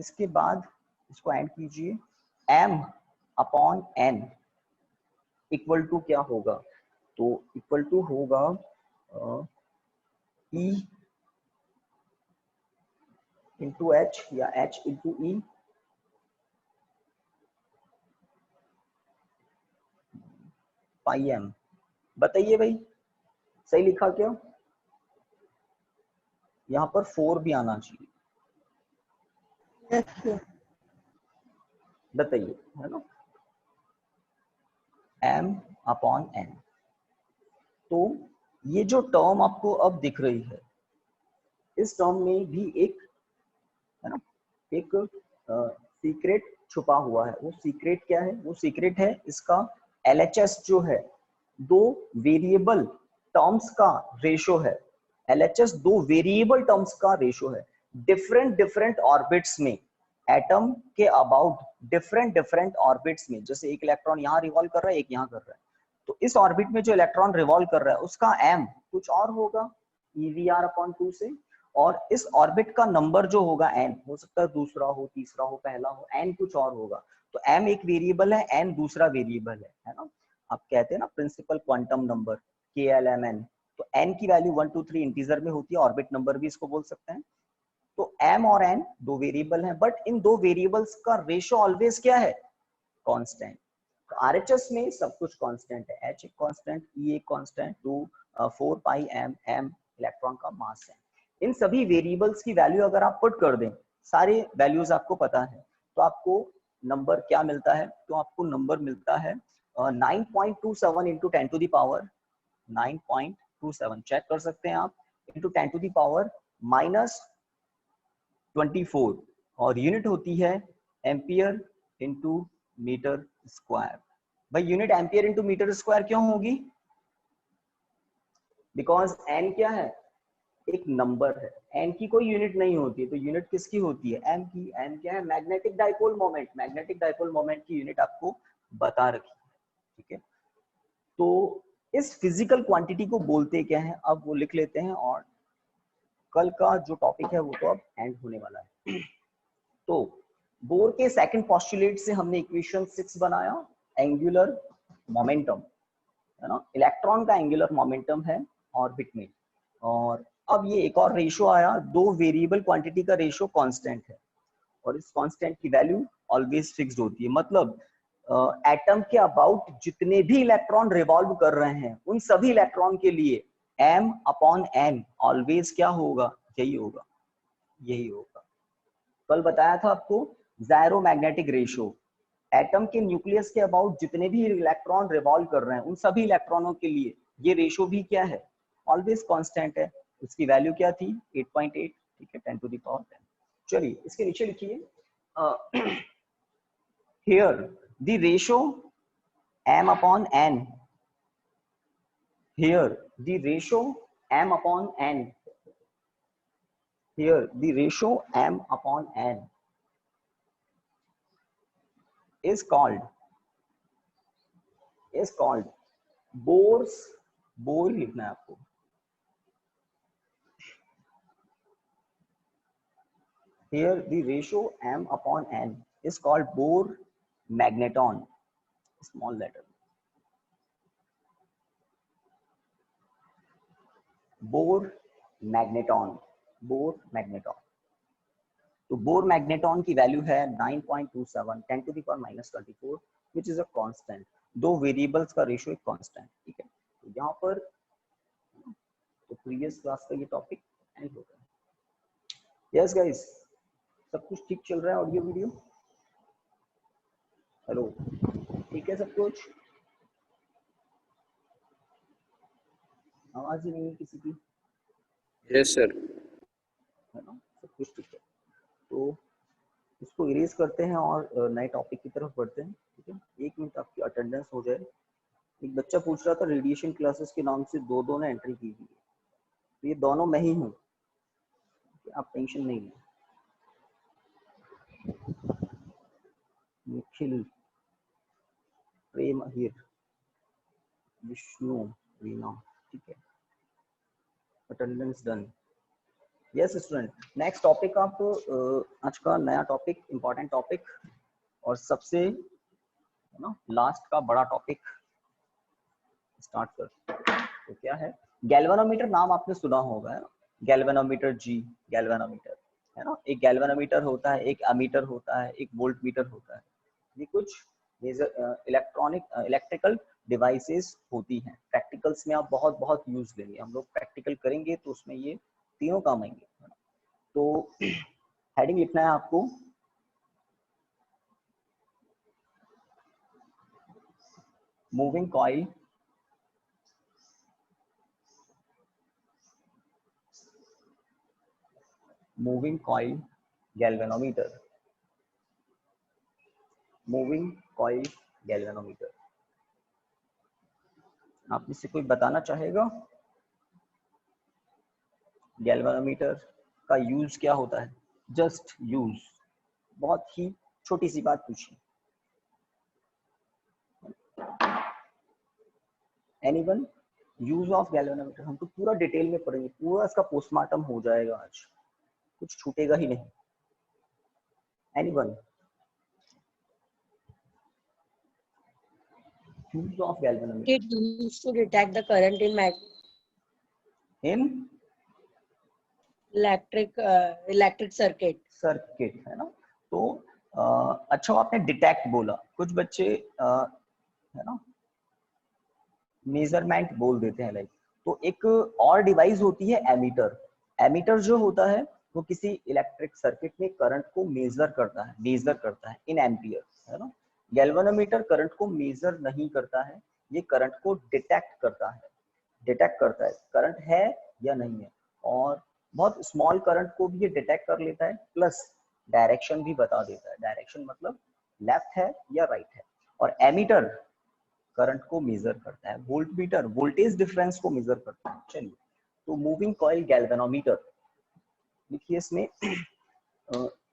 इसके बाद इसको एंड कीजिए, m upon n equal to क्या होगा, तो इक्वल टू होगा e इंटू एच या h into E pi M. बताइए भाई सही लिखा क्या? यहाँ पर 4 भी आना चाहिए। बताइए, है ना, m अपॉन n। तो ये जो टर्म आपको अब दिख रही है, इस टर्म में भी एक, है ना, एक सीक्रेट छुपा हुआ है। वो सीक्रेट क्या है? वो सीक्रेट है इसका LHS जो है, दो वेरिएबल टर्म्स का रेशो है। LHS दो वेरिएबल टर्म्स का रेशो है। डिफरेंट डिफरेंट ऑर्बिट्स में एटम के अबाउट डिफरेंट डिफरेंट ऑर्बिट्स में, जैसे एक इलेक्ट्रॉन यहाँ रिवॉल्व कर रहा है, एक यहाँ कर रहा है, तो इस ऑर्बिट में जो इलेक्ट्रॉन रिवॉल्व कर रहा है उसका m कुछ और होगा EVR/2 से, और इस ऑर्बिट का नंबर जो होगा n, हो सकता है दूसरा हो, तीसरा हो, पहला हो, n कुछ और होगा। तो m एक वेरिएबल है, n दूसरा वेरिएबल है ना। आप कहते हैं ना प्रिंसिपल क्वांटम नंबर KLMN, तो n की वैल्यू 1 2 3 इंटीजर में होती है, ऑर्बिट नंबर भी इसको बोल सकते हैं। तो m और n दो वेरिएबल हैं, बट इन दो वेरिएबल्स का रेशो ऑलवेज क्या है? कांस्टेंट। तो RHS में सब कुछ कांस्टेंट है, h एक कांस्टेंट, E एक कांस्टेंट, 4 पाई m, m इलेक्ट्रॉन का मास है। इन सभी वेरिएबल्स की वैल्यू अगर आप पुट कर दें, सारे वैल्यूज आपको पता है, तो आपको नंबर क्या मिलता है? तो आपको नंबर मिलता है 9.27 into 10 to the power 9.27, check कर सकते हैं आप, इंटू 10 टू द पावर -24, और यूनिट होती है एम्पियर इंटू मीटर स्क्वायर। भाई unit ampere into metre square क्यों होगी? बिकॉज n क्या है? एक नंबर है, n की कोई यूनिट नहीं होती, तो यूनिट किसकी होती है? m की। m क्या है? Magnetic dipole moment. Magnetic dipole moment की यूनिट आपको बता रखी है, ठीक है। तो इस फिजिकल क्वांटिटी को बोलते क्या है, अब वो लिख लेते हैं, और कल का जो टॉपिक है वो तो अब एंड होने वाला है। तो बोर के सेकंड पोस्टुलेट से हमने इक्वेशन 6 बनाया, एंगुलर मोमेंटम, है ना, इलेक्ट्रॉन का एंगुलर मोमेंटम है ऑर्बिट में। और अब ये एक और रेशो आया, दो वेरिएबल क्वांटिटी का रेशो कांस्टेंट है, और इस कांस्टेंट की वैल्यू ऑलवेज फिक्स्ड होती है। मतलब एटम के अबाउट जितने भी इलेक्ट्रॉन रिवॉल्व कर रहे हैं, उन सभी इलेक्ट्रॉन के लिए m अपॉन n ऑलवेज क्या होगा? यही होगा, यही होगा। कल बताया था आपको ज़ायरो मैग्नेटिक रेशो, एटम के न्यूक्लियस के अबाउट जितने भी इलेक्ट्रॉन रिवॉल्व कर रहे हैं, उन सभी इलेक्ट्रॉनों के लिए ये रेशो भी क्या है? ऑलवेज कांस्टेंट है। उसकी वैल्यू क्या थी? 8.8, ठीक है, 10 टू द पावर 10। चलिए इसके नीचे लिखिए, here the ratio m upon n, here the ratio m upon n, here the ratio m upon n is called Bohr's, bore लिखना है आपको, here the ratio m upon n is called Bohr magneton, small letter, Bohr magneton, Bohr magneton. तो Bohr magneton की value है 9.27 10 to the power -24, which is a constant. दो variables का ratio एक constant, ठीक है। तो यहाँ पर तो प्रीवियस क्लास का ये टॉपिक एंड हो गया। यस गाइस, सब कुछ ठीक चल रहा है? ऑडियो वीडियो हेलो, ठीक है सब कुछ? आवाज ही नहीं है किसी की। Yes sir. है ना, सब कुछ ठीक है। तो इसको इरेज करते हैं और नए टॉपिक की तरफ बढ़ते हैं, ठीक है। 1 मिनट आपकी अटेंडेंस हो जाए। एक बच्चा पूछ रहा था रेडिएशन क्लासेस के नाम से दो ने एंट्री की हुई है, तो ये दोनों मैं ही हूँ, आप टेंशन नहीं लें। निखिल, प्रेम, अहिर, विष्णु, रीना, ठीक है, attendance done. Yes student, next topic आप आज का नया टॉपिक, इंपॉर्टेंट टॉपिक और सबसे लास्ट का बड़ा टॉपिक स्टार्ट कर। तो क्या है, गैल्वेनोमीटर नाम आपने सुना होगा, है ना? गैल्वेनोमीटर जी, गैल्वेनोमीटर है ना। एक गैल्वेनोमीटर होता है, एक अमीटर होता है, एक वोल्ट मीटर होता है। ये कुछ इलेक्ट्रिकल डिवाइसेस होती हैं। प्रैक्टिकल्स में आप बहुत बहुत यूज लेंगे, हम लोग प्रैक्टिकल करेंगे तो उसमें ये तीनों काम आएंगे। तो हेडिंग लिखना है आपको, moving coil galvanometer, moving coil galvanometer. आप में से कोई बताना चाहेगा गैल्वेनोमीटर का यूज क्या होता है? जस्ट यूज, बहुत ही छोटी सी बात पूछी। एनीवन? यूज ऑफ गैल्वेनोमीटर हम तो पूरा डिटेल में पढ़ेंगे, पूरा इसका पोस्टमार्टम हो जाएगा आज, कुछ छूटेगा ही नहीं। Anyone? use of galvanometer It used to detect the current in in electric circuit. Circuit, है ना। तो अच्छा आपने डिटेक्ट बोला, कुछ बच्चे है ना मेजरमेंट बोल देते हैं लाइक। तो एक और डिवाइस होती है एमीटर। एमीटर जो होता है वो किसी इलेक्ट्रिक सर्किट में करंट को मेजर करता है इन एम्पियर, है ना। गैल्वेनोमीटर करंट को मेजर नहीं करता है, ये करंट को डिटेक्ट करता है करंट है या नहीं है। और बहुत स्मॉल करंट को भी ये डिटेक्ट कर लेता है, प्लस डायरेक्शन भी बता देता है। डायरेक्शन मतलब लेफ्ट है या राइट है। और एमीटर करंट को मेजर करता है, वोल्ट मीटर वोल्टेज डिफरेंस को मेजर करता है। चलिए, तो मूविंग कॉइल गैल्वेनोमीटर देखिए इसमें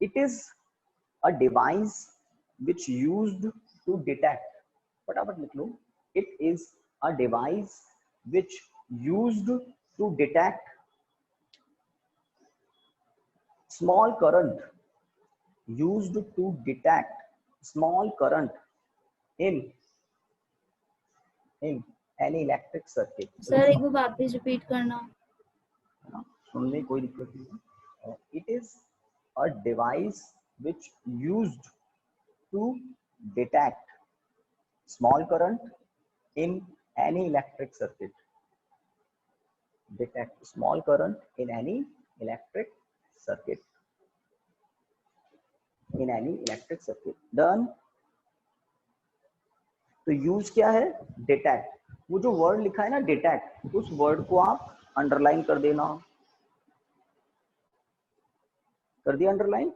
it is a device which used to detect, फटाफट लिख लो, it is a device which used to detect small current, used to detect small current in any electric circuit। Sir एक बार वापस repeat करना। सुनने कोई दिक्कत नहीं है। It is a device which used to detect small current in any electric circuit। Detect small current in any electric circuit। In any electric circuit। Done। तो use क्या है? डिटेक्ट। वो जो वर्ड लिखा है ना डिटेक्ट, उस वर्ड को आप अंडरलाइन कर देना। कर दिया अंडरलाइन?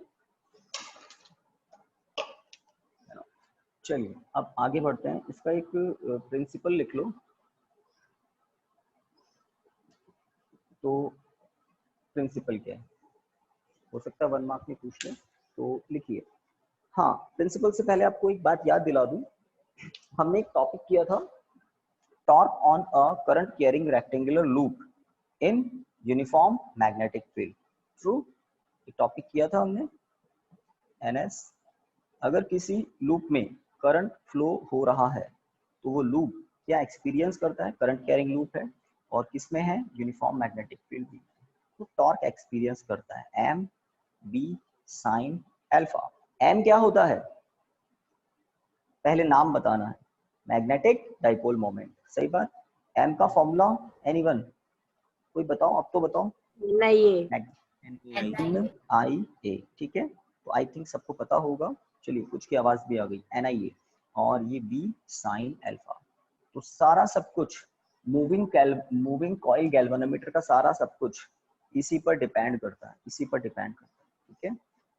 चलिए अब आगे बढ़ते हैं। इसका एक प्रिंसिपल लिख लो। तो प्रिंसिपल क्या है? हो सकता है 1 मार्क में पूछ ले, तो लिखिए। हाँ, प्रिंसिपल से पहले आपको एक बात याद दिला दूं, हमने एक टॉपिक किया था, torque on a current carrying rectangular loop in uniform magnetic field. True, एक टॉपिक किया था हमने एनएस। अगर किसी लूप में करंट फ्लो हो रहा है तो वो लूप क्या एक्सपीरियंस करता है? करंट कैरिंग लूप है और किसमें है? यूनिफॉर्म मैग्नेटिक फील्ड भी। तो टॉर्क एक्सपीरियंस करता है M B sine alpha. M क्या होता है? पहले नाम बताना है, मैग्नेटिक डाइपोल मोमेंट। सही बात। एम का फॉर्मूला एनीवन? कोई बताओ, अब तो बताओ। नहीं, NIA, ठीक है। तो आई थिंक सबको पता होगा। चलिए, कुछ की आवाज भी आ गई, NIA। और ये बी साइन अल्फा। तो सारा सब कुछ मूविंग कॉइल गैल्वेनोमीटर का सारा सब कुछ इसी पर डिपेंड करता है, ठीक है।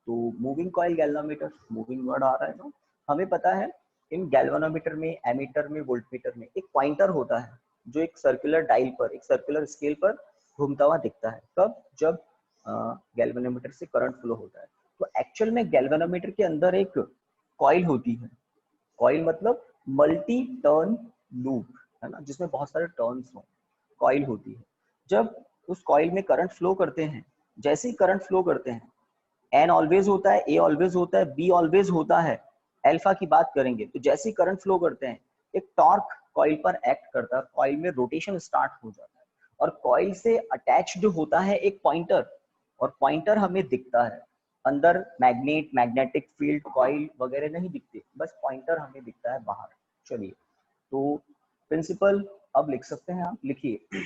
तो moving coil galvanometer, moving word आ रहा है ना, हमें पता है इन गैल्वेनोमीटर में, एमीटर में, वोल्टमीटर में एक पॉइंटर होता है जो एक सर्कुलर डायल पर, एक सर्कुलर स्केल पर घूमता हुआ दिखता है। कब? जब गैल्वेनोमीटर से करंट फ्लो होता है। तो एक्चुअल में गैल्वेनोमीटर के अंदर एक कॉइल होती है। कॉइल मतलब मल्टी टर्न लूप, है ना, जिसमें बहुत सारे टर्न्स हो, कॉइल होती है। जब उस कॉइल में करंट फ्लो करते हैं जैसे ही करंट फ्लो करते हैं, एन ऑलवेज होता है, ए ऑलवेज होता है, बी ऑलवेज होता है, अल्फा की बात करेंगे तो जैसे ही करंट फ्लो करते हैं एक टॉर्क कॉइल पर एक्ट करता है, कॉइल में रोटेशन स्टार्ट हो जाता है और कॉइल से अटैच्ड होता है एक पॉइंटर, और पॉइंटर हमें दिखता है। अंदर मैग्नेट, मैग्नेटिक फील्ड, कॉइल वगैरह नहीं दिखते, बस पॉइंटर हमें दिखता है बाहर। चलिए, तो प्रिंसिपल अब लिख सकते हैं आप, लिखिए।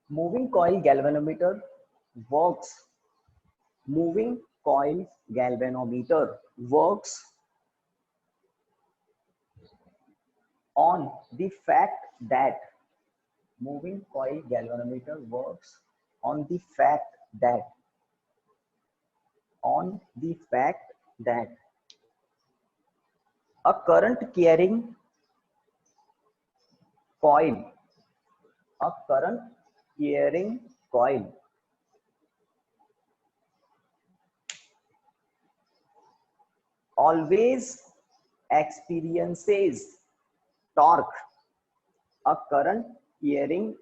Moving coil galvanometer works, moving coil galvanometer works on the fact that moving coil galvanometer works on the fact that a current carrying coil, a current carrying coil always experiences torque. A current carrying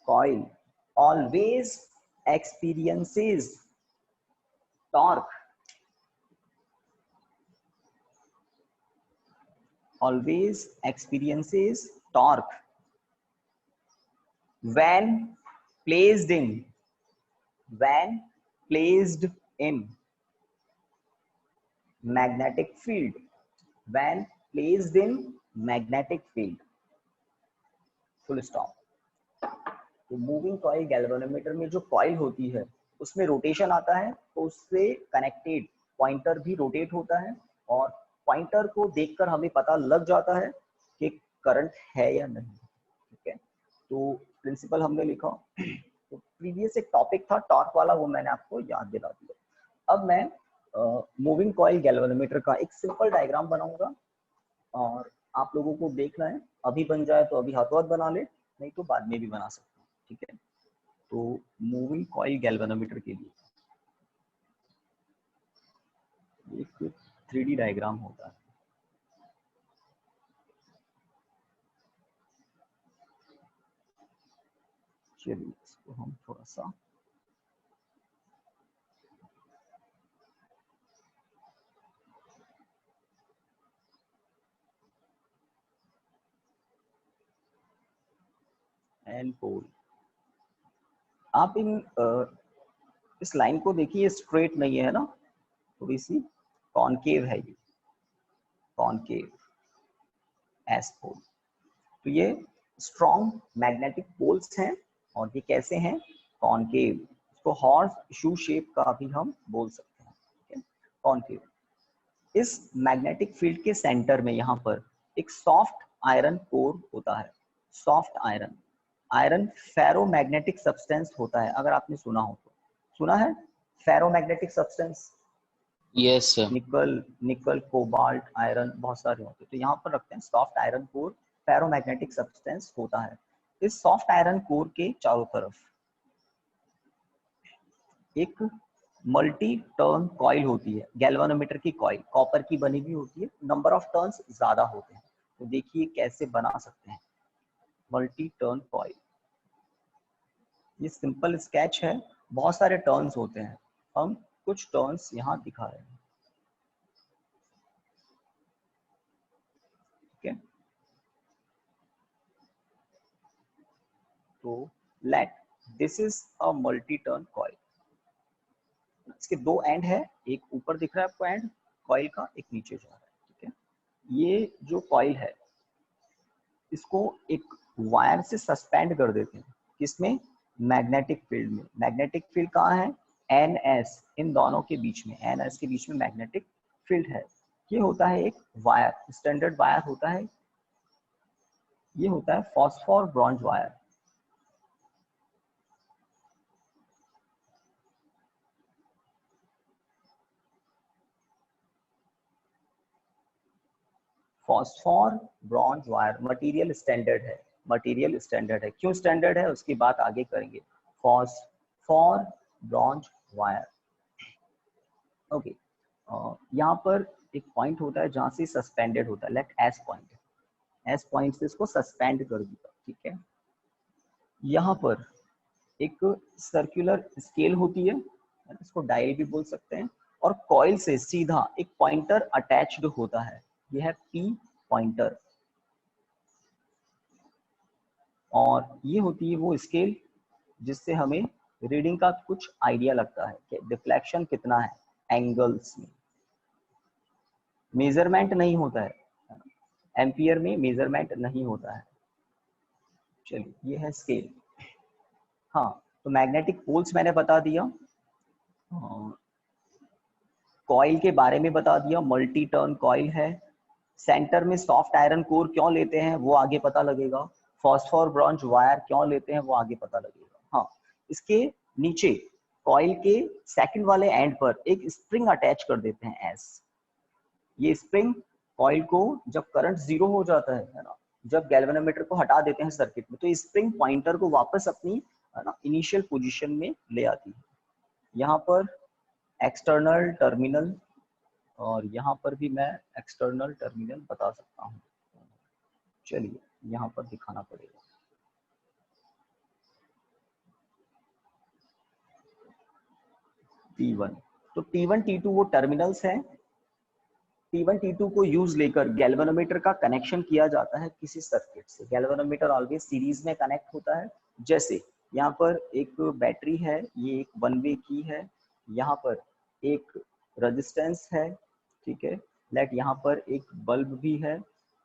coil always experiences torque. Always experiences torque when placed in magnetic field, when placed in magnetic field, full stop। तो moving coil galvanometer में जो coil होती है उसमें rotation आता है, तो उससे कनेक्टेड पॉइंटर भी रोटेट होता है और पॉइंटर को देखकर हमें पता लग जाता है कि करंट है या नहीं। ठीक है, तो प्रिंसिपल हमने लिखा। तो प्रीवियस एक टॉपिक था टॉर्क वाला, वो मैंने आपको याद दिला दिया। अब मैं मूविंग कॉइल गैल्वेनोमीटर का एक सिंपल डायग्राम बनाऊंगा और आप लोगों को देखना है, अभी बन जाए तो अभी हाथों हाथ बना ले, नहीं तो बाद में भी बना सकते हैं। ठीक है, तो मूविंग कॉइल गैल्वेनोमीटर के लिए एक 3D डायग्राम होता है। चलिए इसको हम थोड़ा सा एंड पोल, आप इस लाइन को देखिए, स्ट्रेट नहीं है ना, थोड़ी सी कॉनकेव है, ये कॉनकेव एस पोल। तो ये स्ट्रॉन्ग मैग्नेटिक पोल्स हैं और ये कैसे हैं, कॉनकेव। इसको हॉर्स शू शेप का भी हम बोल सकते हैं। ठीक है, कॉनकेव। इस मैग्नेटिक फील्ड के सेंटर में यहाँ पर एक सॉफ्ट आयरन कोर होता है। Soft iron, iron ferromagnetic substance होता है, अगर आपने सुना हो तो। सुना है फेरोमैग्नेटिक सब्सटेंस? Yes sir. निकल, कोबाल्ट, आयरन, बहुत सारे होते हैं। तो यहाँ पर रखते हैं soft iron core, ferromagnetic substance होता है। इस सॉफ्ट आयरन कोर के चारों तरफ एक मल्टी टर्न कॉइल होती है। गैल्वेनोमीटर की कॉइल कॉपर की बनी हुई होती है, नंबर ऑफ टर्न्स ज्यादा होते हैं। तो देखिए कैसे बना सकते हैं मल्टी टर्न कॉइल। ये सिंपल स्केच है, बहुत सारे टर्न्स होते हैं, हम कुछ टर्न्स यहाँ दिखा रहे हैं। ठीक है, तो let this is a multi turn coil. इसके दो एंड है, एक ऊपर दिख रहा है आपको एंड कॉइल का, एक नीचे जा रहा है। ठीक है, ये जो कॉइल है इसको एक वायर से सस्पेंड कर देते हैं, किसमें, मैग्नेटिक फील्ड में। मैग्नेटिक फील्ड कहाँ है, एन एस, इन दोनों के बीच में, एन एस के बीच में मैग्नेटिक फील्ड है। ये होता है एक वायर, स्टैंडर्ड वायर होता है, ये होता है phosphor bronze wire. Phosphor bronze wire material standard है, मटेरियल स्टैंडर्ड है। क्यों स्टैंडर्ड है उसकी बात आगे करेंगे। Phosphor bronze wire. ओके, यहाँ पर एक पॉइंट होता है जहां से सस्पेंडेड होता है, let S point, S point से इसको सस्पेंड कर दिया। ठीक है, यहाँ पर एक सर्कुलर स्केल होती है, इसको डायल भी बोल सकते हैं, और कॉइल से सीधा एक पॉइंटर अटैच्ड होता है, यह है पी पॉइंटर। और ये होती है वो स्केल जिससे हमें रीडिंग का कुछ आइडिया लगता है कि डिफ्लेक्शन कितना है एंगल्स में। मेजरमेंट नहीं होता है, एम्पियर में मेजरमेंट नहीं होता है। चलिए ये है स्केल। हाँ, तो मैग्नेटिक पोल्स मैंने बता दिया, कॉइल के बारे में बता दिया, मल्टी टर्न कॉइल है। सेंटर में सॉफ्ट आयरन कोर क्यों लेते हैं वो आगे पता लगेगा। फॉस्फोर ब्रॉन्ज वायर क्यों लेते हैं वो आगे पता लगेगा। हाँ, इसके नीचे कॉइल के सेकंड वाले एंड पर एक स्प्रिंग अटैच कर देते हैं एस। ये स्प्रिंग कॉइल को जब करंट जीरो हो जाता है ना, जब गैल्वेनोमीटर को हटा देते हैं सर्किट में, तो ये स्प्रिंग पॉइंटर को वापस अपनी है ना इनिशियल पोजीशन में ले आती है। यहाँ पर एक्सटर्नल टर्मिनल, और यहाँ पर भी मैं एक्सटर्नल टर्मिनल बता सकता हूँ। चलिए यहाँ पर दिखाना पड़ेगा। T1, तो T1 T2 वो टर्मिनल्स हैं। T1 T2 को यूज लेकर गैल्वेनोमीटर का कनेक्शन किया जाता है किसी सर्किट से। गैल्वेनोमीटर ऑलवेज सीरीज में कनेक्ट होता है। जैसे यहाँ पर एक बैटरी है, ये एक वन वे की है, यहाँ पर एक रेजिस्टेंस है, ठीक है, लेट यहाँ पर एक बल्ब भी है,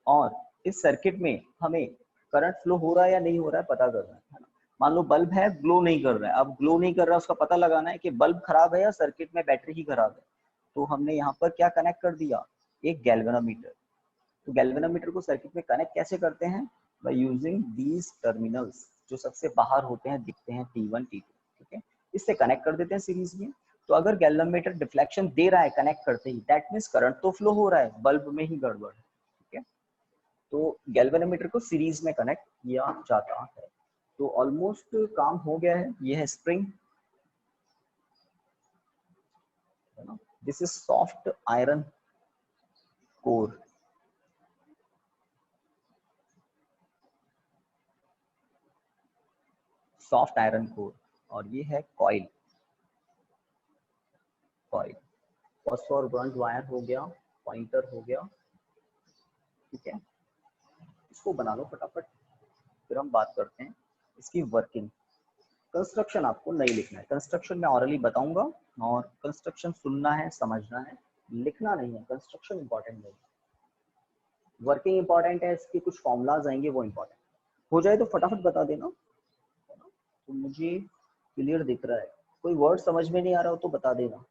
और इस सर्किट में हमें करंट फ्लो हो रहा है या नहीं हो रहा है पता करना है ना। मान लो बल्ब है, ग्लो नहीं कर रहा है, अब ग्लो नहीं कर रहा है उसका पता लगाना है कि बल्ब खराब है या सर्किट में बैटरी ही खराब है। तो हमने यहाँ पर क्या कनेक्ट कर दिया, एक गैल्वेनोमीटर। तो गैल्वेनोमीटर को सर्किट में कनेक्ट कैसे करते हैं, बाय यूजिंग दीज टर्मिनल्स, जो सबसे बाहर होते हैं, दिखते हैं T1 T2, ठीक है, इससे कनेक्ट कर देते हैं सीरीज में। तो अगर गैल्वेनोमीटर डिफ्लेक्शन दे रहा है कनेक्ट करते ही, दैट मींस करंट तो फ्लो हो रहा है, बल्ब में ही गड़बड़ है, ठीक है। तो गैल्वेनोमीटर को सीरीज में कनेक्ट किया जाता है। तो ऑलमोस्ट काम हो गया है। ये है स्प्रिंग, है ना, this is soft iron core. Soft iron core, और ये है coil. Coil phosphor bronze wire हो गया, पॉइंटर हो गया, ठीक है। इसको बना लो फटाफट, फिर हम बात करते हैं इसकी वर्किंग। कंस्ट्रक्शन आपको नहीं लिखना है, कंस्ट्रक्शन मैं ऑरली बताऊंगा, और कंस्ट्रक्शन सुनना है, समझना है, लिखना नहीं है। कंस्ट्रक्शन इंपॉर्टेंट नहीं, वर्किंग इंपॉर्टेंट है, इसके कुछ फॉर्मूलाज आएंगे वो इंपॉर्टेंट हो जाए तो फटाफट बता देना। तो मुझे क्लियर दिख रहा है, कोई वर्ड समझ में नहीं आ रहा हो तो बता देना।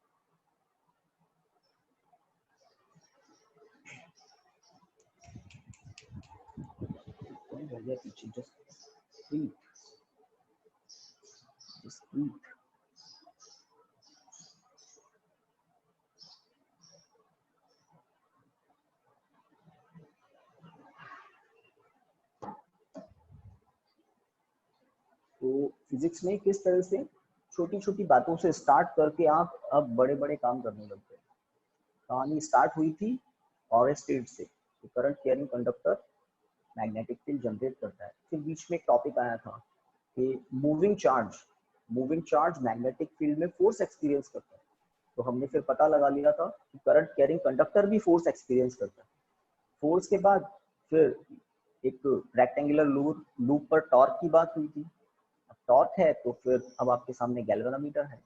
पीछे जस्ट ब्रीथ। तो फिजिक्स में किस तरह से छोटी छोटी बातों से स्टार्ट करके आप अब बड़े बड़े काम करने लग गए। कहानी स्टार्ट हुई थी और स्टेट से, तो current carrying conductor magnetic field generate करता है। फिर बीच में एक टॉपिक आया था कि मूविंग चार्ज मैग्नेटिक फील्ड में फोर्स एक्सपीरियंस करता है। तो हमने फिर पता लगा लिया था कि करंट कैरिंग कंडक्टर भी फोर्स एक्सपीरियंस करता है। फोर्स के बाद फिर एक रेक्टेंगुलर लूप पर टॉर्क की बात हुई थी। टॉर्क है तो फिर अब आपके सामने गैल्वेनोमीटर है।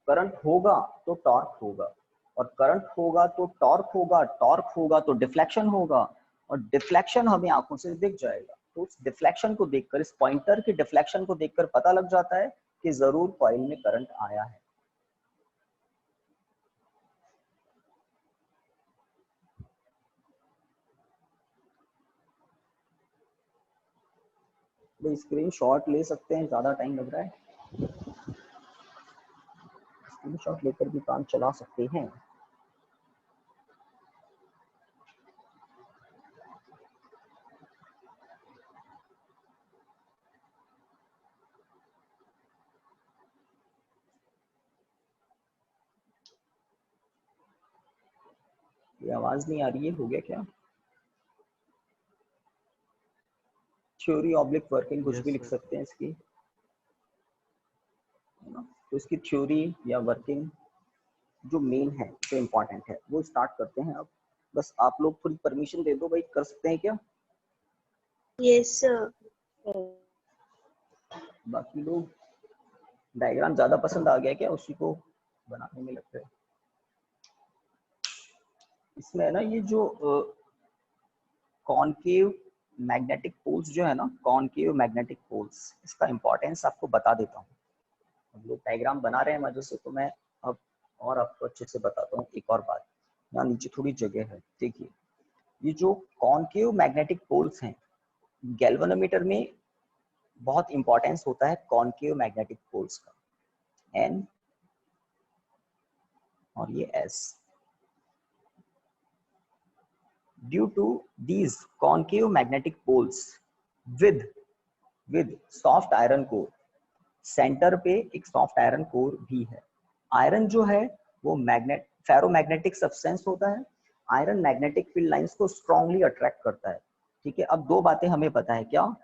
करंट होगा तो टॉर्क होगा, और करंट होगा तो टॉर्क होगा, टॉर्क होगा तो डिफ्लेक्शन होगा, और डिफ्लेक्शन हमें आंखों से दिख जाएगा। तो उस डिफ्लेक्शन को देखकर, इस पॉइंटर के डिफ्लेक्शन को देखकर पता लग जाता है कि जरूर कॉइल में करंट आया है। तो स्क्रीन शॉट ले सकते हैं, ज्यादा टाइम लग रहा है, स्क्रीन शॉट लेकर भी काम चला सकते हैं। ये आवाज नहीं आ रही है, हो गया क्या? थ्योरी ऑब्लिक वर्किंग कुछ Yes, भी लिख sir. सकते हैं इसकी, है ना। तो इसकी थ्योरी या वर्किंग जो मेन है, जो इम्पोर्टेंट है, वो स्टार्ट करते हैं अब। बस आप लोग थोड़ी परमिशन दे दो भाई, कर सकते हैं क्या? Yes, sir. बाकी लोग डायग्राम ज्यादा पसंद आ गया क्या, उसी को बनाने में लगता है। इसमें है ना ये जो कॉनकेव मैग्नेटिक पोल्स जो है ना, कॉनकेव मैग्नेटिक पोल्स, इसका इंपॉर्टेंस आपको बता देता हूँ। हम लोग डायग्राम बना रहे हैं मजे से, तो मैं अब और आपको अच्छे से बताता हूँ। एक और बात, यहाँ नीचे थोड़ी जगह है, देखिए ये जो कॉनकेव मैग्नेटिक पोल्स हैं, गैल्वेनोमीटर में बहुत इंपॉर्टेंस होता है कॉनकेव मैग्नेटिक पोल्स का, एन और ये S. Due to these concave magnetic poles with soft iron core, centre पे एक सॉफ्ट आयरन कोर भी है। आयरन जो है वो फेरोमैग्नेटिक सब्सटेंस होता है। आयरन मैग्नेटिक फील्ड लाइंस को स्ट्रांगली अट्रैक्ट करता है, ठीक है। अब दो बातें हमें पता है, क्या?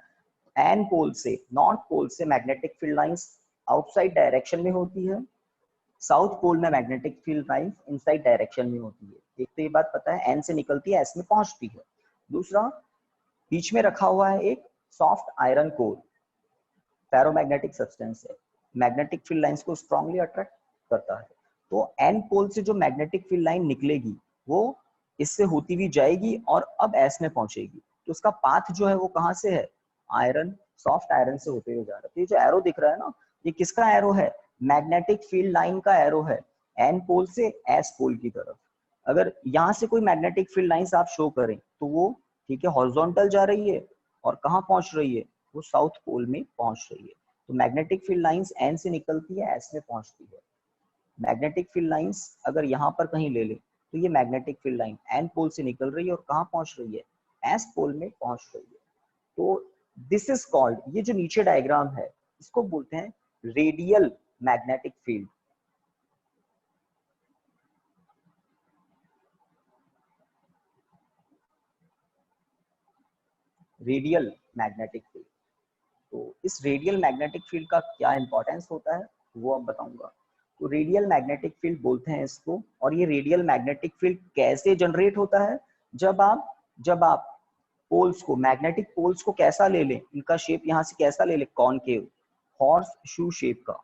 एन पोल से, नॉर्थ पोल से magnetic field lines outside direction में होती है, साउथ पोल में magnetic field lines inside direction में होती है। एक तो ये बात पता है, एन से निकलती है, एस में पहुंचती है। दूसरा, बीच में रखा हुआ है एक soft iron core, ferromagnetic substance है, मैग्नेटिक फील्ड लाइंस को स्ट्रांगली अट्रैक्ट करता है। तो एन पोल से जो मैग्नेटिक फील्ड लाइन निकलेगी वो इससे होती हुई जाएगी और अब एस में पहुंचेगी। तो उसका पाथ जो है वो कहाँ से है? आयरन, सॉफ्ट आयरन से होते हुए जा रहा है। तो ये जो एरो दिख रहा है ना, ये किसका एरो है? मैग्नेटिक फील्ड लाइन का एरो है, एन पोल से एस पोल की तरफ। अगर यहाँ से कोई मैग्नेटिक फील्ड लाइंस आप शो करें तो वो, ठीक है, हॉरिजॉन्टल जा रही है और कहाँ पहुंच रही है? वो साउथ पोल में पहुंच रही है। तो मैग्नेटिक फील्ड लाइंस एन से निकलती है, एस में पहुंचती है। मैग्नेटिक फील्ड लाइंस अगर यहाँ पर कहीं ले ले तो ये magnetic field line N pole से निकल रही है और कहाँ पहुंच रही है? एस पोल में पहुंच रही है। तो दिस इज कॉल्ड, ये जो नीचे डायग्राम है इसको बोलते हैं radial magnetic field. Radial magnetic field. तो इस रेडियल मैग्नेटिक फील्ड का क्या इंपॉर्टेंस होता है वो अब बताऊंगा। तो रेडियल मैग्नेटिक फील्ड बोलते हैं इसको। और ये रेडियल मैग्नेटिक फील्ड कैसे जनरेट होता है? जब आप पोल्स को, मैग्नेटिक पोल्स को कैसा ले लें, इनका शेप यहाँ से कैसा ले लें? कॉनकेव, हॉर्स शू शेप का,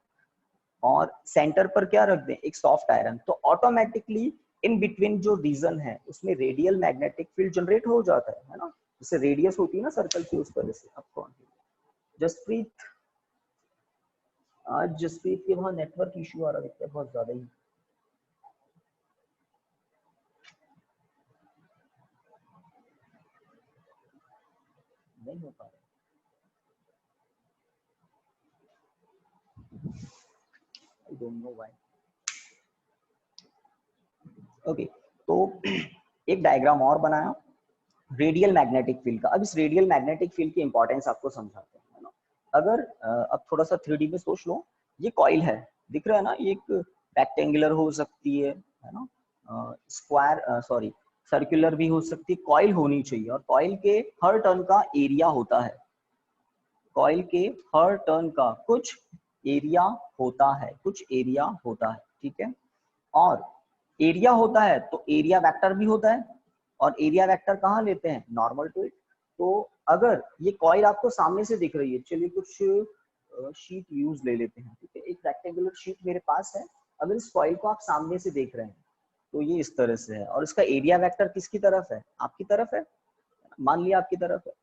और सेंटर पर क्या रख दें? एक सॉफ्ट आयरन। तो ऑटोमेटिकली इन बिटवीन जो रीजन है उसमें रेडियल मैग्नेटिक फील्ड जनरेट हो जाता है ना। जैसे रेडियस होती है ना सर्कल की, उस तरह से। अब कौन? जसप्रीत, आज जसप्रीत के वहां नेटवर्क इशू आ रहा है बहुत ज्यादा ही। नहीं हो पा रहा, I don't know why. Okay, तो एक डायग्राम और बनाया रेडियल मैग्नेटिक फील्ड का। अब इस रेडियल मैग्नेटिक फील्ड की इंपॉर्टेंस आपको समझाते हैं, है ना। अगर अब थोड़ा सा 3D में सोच लो, ये कॉइल है, दिख रहा है ना, ये एक रेक्टेंगुलर हो सकती है ना, स्क्वायर, सॉरी, सर्कुलर भी हो सकती है। कॉइल होनी चाहिए, और कॉइल के हर टर्न का एरिया होता है, कॉइल के हर टर्न का कुछ एरिया होता है, कुछ एरिया होता है, ठीक है। और एरिया होता है तो एरिया वेक्टर भी होता है, और एरिया वेक्टर कहाँ लेते हैं? Normal to it. तो अगर ये कॉइल आपको सामने से दिख रही है, चलिए कुछ शीट यूज ले लेते हैं, ठीक है। एक रेक्टेंगुलर शीट मेरे पास है। अगर इस कॉइल को आप सामने से देख रहे हैं तो ये इस तरह से है, और इसका एरिया वेक्टर किसकी तरफ है? आपकी तरफ है, मान लिया आपकी तरफ है।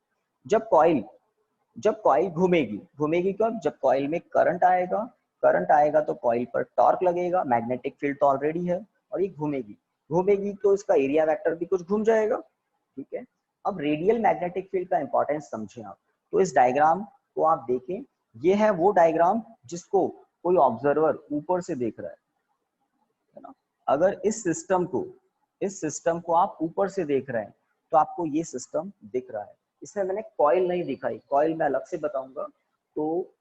जब कॉइल घूमेगी, घूमेगी कब? जब कॉइल में करंट आएगा, करंट आएगा तो कॉइल पर टॉर्क लगेगा, मैग्नेटिक फील्ड तो ऑलरेडी है, और ये घूमेगी, घूमेगी तो इसका एरिया वेक्टर भी कुछ घूम जाएगा, ठीक है। अब रेडियल मैग्नेटिक फील्ड का इंपॉर्टेंस समझें आप। तो इस डायग्राम को आप देखें, ये है वो डायग्राम जिसको कोई ऑब्जर्वर ऊपर से देख रहा है ना। अगर इस सिस्टम को आप ऊपर से देख रहे हैं तो आपको ये सिस्टम दिख रहा है। इसमें मैंने कॉइल नहीं दिखाई, कॉइल मैं अलग से बताऊंगा। तो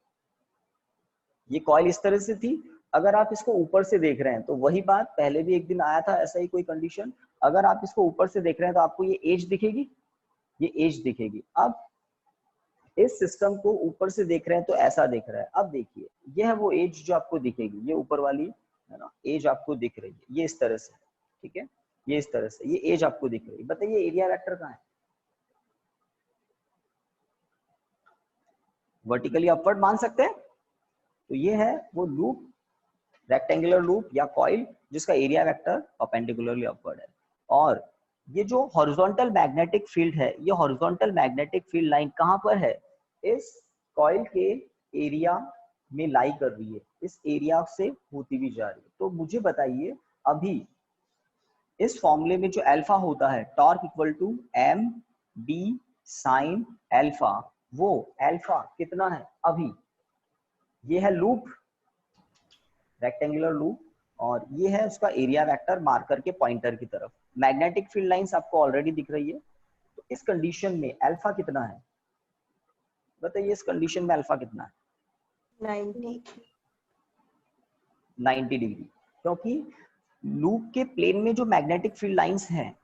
ये कॉइल इस तरह से थी। अगर आप इसको ऊपर से देख रहे हैं तो वही बात, पहले भी एक दिन आया था ऐसा ही कोई कंडीशन। अगर आप इसको ऊपर से देख रहे हैं तो आपको ये एज दिखेगी, ये एज दिखेगी। अब इस सिस्टम को ऊपर से देख रहे हैं तो ऐसा दिख रहा है। अब देखिए ये है वो एज जो आपको दिखेगी, ये ऊपर वाली है ना एज आपको दिख रही है, ये इस तरह से है, ठीक है, ये इस तरह से ये एज आपको दिख रही है। बताइए एरिया वेक्टर कहाँ है? वर्टिकली अपवर्ड मान सकते हैं, तो ये है वो लूप, रेक्टेंगुलर लूप या कॉइल जिसका एरिया वेक्टर परपेंडिकुलरली अपवर्ड है। और ये जो हॉरिजॉन्टल मैग्नेटिक फील्ड है, ये हॉरिजॉन्टल मैग्नेटिक फील्ड लाइन कहाँ पर है? इस कॉइल के एरिया में लाई कर रही है, इस एरिया से होती भी जा रही है। तो मुझे बताइए अभी इस फॉर्मूले में जो अल्फा होता है, torque equal to M D sine alpha, वो अल्फा कितना है? अभी ये है लूप, रेक्टेंगुलर लूप, और ये है उसका एरिया वेक्टर मार्कर के पॉइंटर की तरफ। मैग्नेटिक फील्ड लाइंस आपको ऑलरेडी दिख रही है। तो इस कंडीशन में अल्फा कितना है? बताइए इस कंडीशन में अल्फा कितना है? 90 डिग्री, क्योंकि लूप के प्लेन में जो मैग्नेटिक फील्ड लाइंस हैं